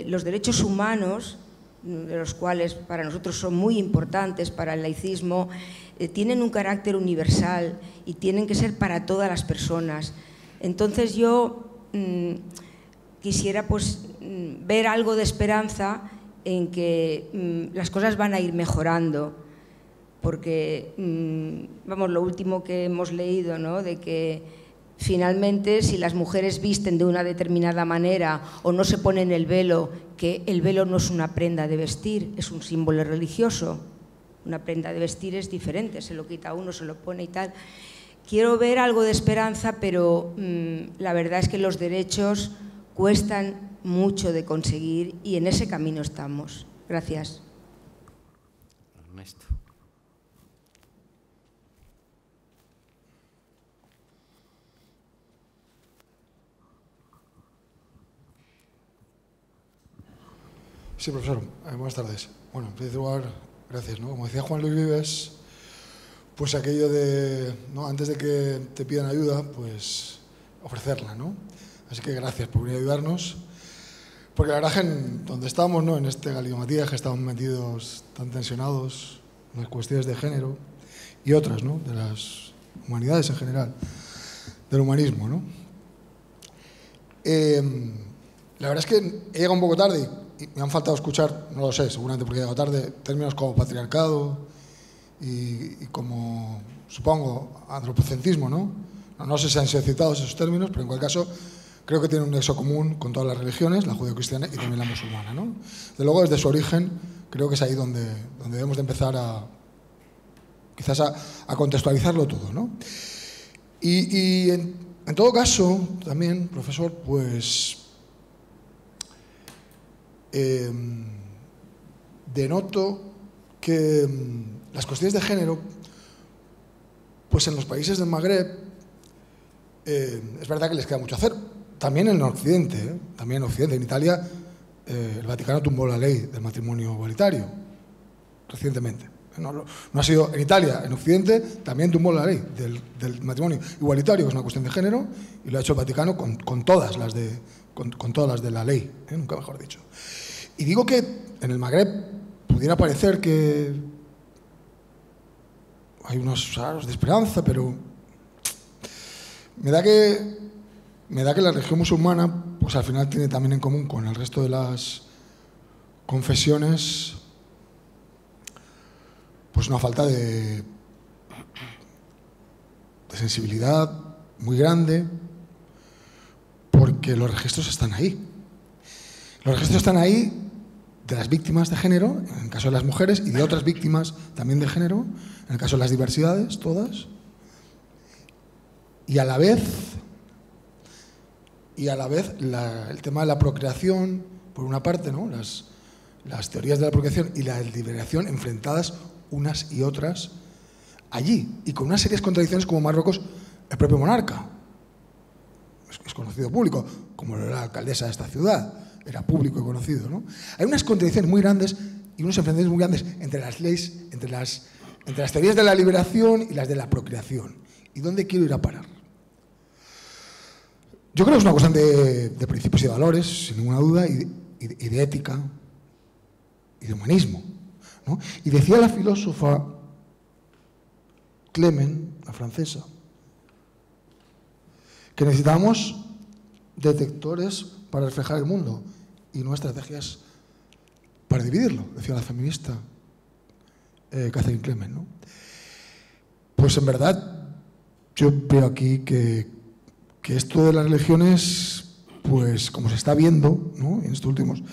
Los derechos humanos de los cuales para nosotros son muy importantes para el laicismo, tienen un carácter universal y tienen que ser para todas las personas. Entonces yo quisiera pues ver algo de esperanza en que las cosas van a ir mejorando, porque vamos, lo último que hemos leído, ¿no?, de que finalmente si las mujeres visten de una determinada manera o no se ponen el velo, que el velo no es una prenda de vestir, es un símbolo religioso. Una prenda de vestir es diferente, se lo quita uno, se lo pone y tal. Quiero ver algo de esperanza, pero la verdad es que los derechos cuestan mucho de conseguir y en ese camino estamos. Gracias. Ernesto. Sí, profesor. Buenas tardes. Bueno, en primer lugar, gracias, ¿no? Como decía Juan Luis Vives, pues aquello de, ¿no?, antes de que te pidan ayuda, pues ofrecerla, ¿no? Así que gracias por venir a ayudarnos. Porque la verdad que donde estamos, ¿no?, en este galimatías que estamos metidos tan tensionados, en las cuestiones de género y otras, ¿no?, de las humanidades en general, del humanismo, ¿no? La verdad es que he llegado un poco tarde y me han faltado escuchar, no lo sé, seguramente porque he llegado tarde, términos como patriarcado y como, supongo, antropocentrismo, ¿no? No sé si han sido citados esos términos, pero en cualquier caso creo que tienen un nexo común con todas las religiones, la judeocristiana y también la musulmana, ¿no? Desde luego, desde su origen, creo que es ahí donde debemos de empezar quizás a contextualizarlo todo, ¿no? Y en todo caso, también, profesor, pues denoto que las cuestiones de género, pues en los países del Magreb, es verdad que les queda mucho hacer. También en Occidente, también en Occidente. En Italia, el Vaticano tumbó la ley del matrimonio igualitario, recientemente. No ha sido en Italia, en Occidente, también tumbó la ley del matrimonio igualitario, que es una cuestión de género, y lo ha hecho el Vaticano con todas las de la ley, nunca mejor dicho. Y digo que en el Magreb pudiera parecer que hay unos aros de esperanza, pero me da que la religión musulmana, pues al final tiene también en común con el resto de las confesiones, pues una falta de sensibilidad muy grande, porque los registros están ahí. Los registros están ahí de las víctimas de género, en el caso de las mujeres, y de otras víctimas también de género, en el caso de las diversidades, todas. Y a la vez el tema de la procreación, por una parte, ¿no?, las teorías de la procreación y la liberación enfrentadas unas y otras allí, y con unas serias contradicciones como Marruecos, el propio monarca. Es conocido público, como era la alcaldesa de esta ciudad, era público y conocido, ¿no? Hay unas contradicciones muy grandes y unos enfrentamientos muy grandes entre las leyes, entre las teorías de la liberación y las de la procreación. ¿Y dónde quiero ir a parar? Yo creo que es una cuestión de principios y de valores, sin ninguna duda, y de ética y de humanismo, ¿no? Y decía la filósofa Clement, la francesa, que necesitamos detectores para reflejar el mundo y no estrategias para dividirlo, decía la feminista Catherine Clement, ¿no? Pues en verdad yo veo aquí que esto de las religiones, pues como se está viendo, ¿no?, en estos últimos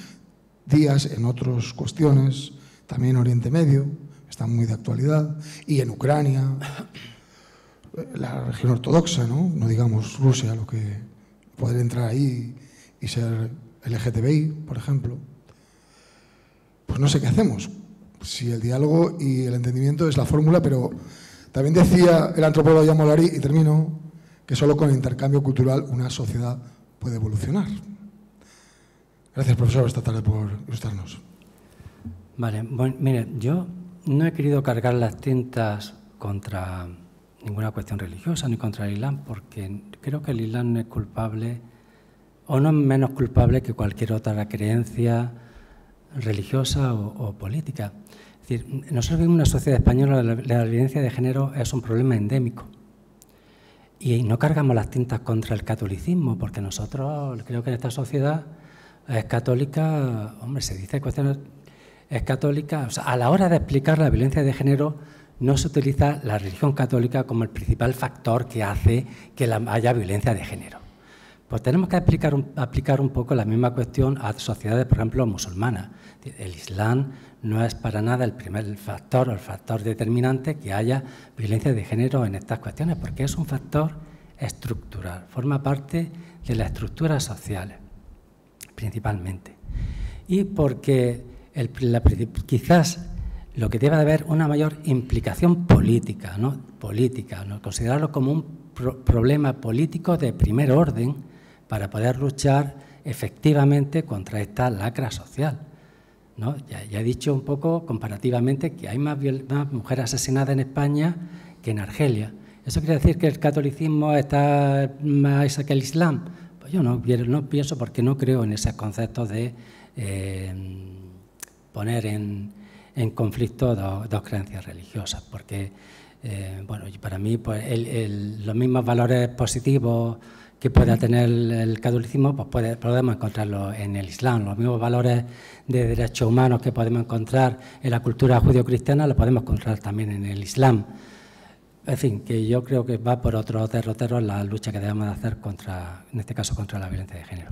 días, en otras cuestiones, también en Oriente Medio, están muy de actualidad, y en Ucrania, la religión ortodoxa, no digamos Rusia, lo que poder entrar ahí y ser LGTBI, por ejemplo, pues no sé qué hacemos. Si el diálogo y el entendimiento es la fórmula, pero también decía el antropólogo Jean Molary, y termino, que solo con el intercambio cultural una sociedad puede evolucionar. Gracias, profesor, esta tarde por ilustrarnos. Vale, bueno, mire, yo no he querido cargar las tintas contra ninguna cuestión religiosa ni contra el Islam, porque creo que el Islam no es culpable o no es menos culpable que cualquier otra creencia religiosa o política. Es decir, nosotros vivimos en una sociedad española donde la violencia de género es un problema endémico. Y no cargamos las tintas contra el catolicismo, porque nosotros, creo que en esta sociedad es católica, hombre, se dice cuestiones, es católica, o sea, a la hora de explicar la violencia de género no se utiliza la religión católica como el principal factor que hace que haya violencia de género. Pues tenemos que aplicar un poco la misma cuestión a sociedades, por ejemplo, musulmanas. El Islam no es para nada el primer factor o el factor determinante que haya violencia de género en estas cuestiones, porque es un factor estructural, forma parte de las estructuras sociales, principalmente. Y porque quizás lo que debe haber una mayor implicación política, ¿no? Considerarlo como un problema político de primer orden para poder luchar efectivamente contra esta lacra social, ¿no? Ya he dicho un poco comparativamente que hay más mujeres asesinadas en España que en Argelia. ¿Eso quiere decir que el catolicismo está más que el Islam? Pues yo no pienso, porque no creo en esos conceptos de poner en conflicto dos creencias religiosas, porque bueno, para mí pues, los mismos valores positivos que pueda tener el catolicismo, pues podemos encontrarlos en el Islam. Los mismos valores de derechos humanos que podemos encontrar en la cultura judio-cristiana los podemos encontrar también en el Islam. En fin, que yo creo que va por otros derroteros la lucha que debemos de hacer en este caso, contra la violencia de género.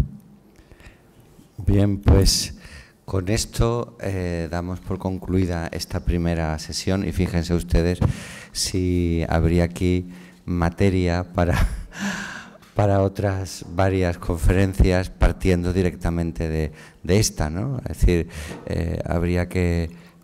Bien, pues con esto damos por concluida esta primera sesión y fíjense ustedes si habría aquí materia para otras varias conferencias partiendo directamente de esta, ¿no? Es decir,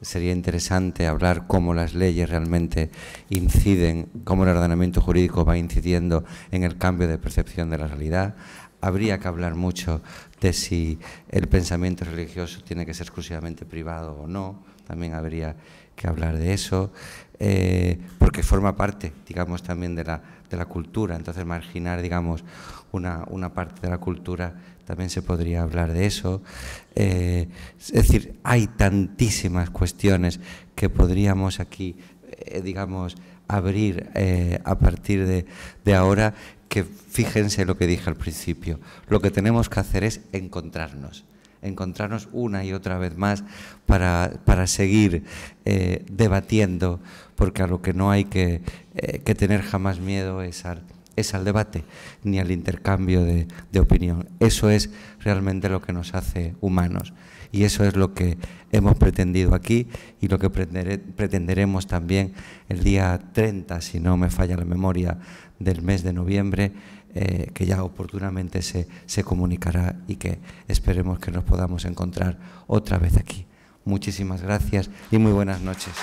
sería interesante hablar cómo las leyes realmente inciden, cómo el ordenamiento jurídico va incidiendo en el cambio de percepción de la realidad. Habría que hablar mucho de si el pensamiento religioso tiene que ser exclusivamente privado o no, también habría que hablar de eso, porque forma parte, digamos, también de la cultura, entonces marginar, digamos, una parte de la cultura, también se podría hablar de eso. Es decir, hay tantísimas cuestiones que podríamos aquí, digamos, abrir a partir de ahora, que fíjense lo que dije al principio, lo que tenemos que hacer es encontrarnos una y otra vez más para seguir debatiendo, porque a lo que no hay que tener jamás miedo es al debate, ni al intercambio de opinión. Eso es realmente lo que nos hace humanos y eso es lo que hemos pretendido aquí y lo que pretenderemos también el día 30, si no me falla la memoria, del mes de noviembre, que ya oportunamente se comunicará y que esperemos que nos podamos encontrar otra vez aquí. Muchísimas gracias y muy buenas noches.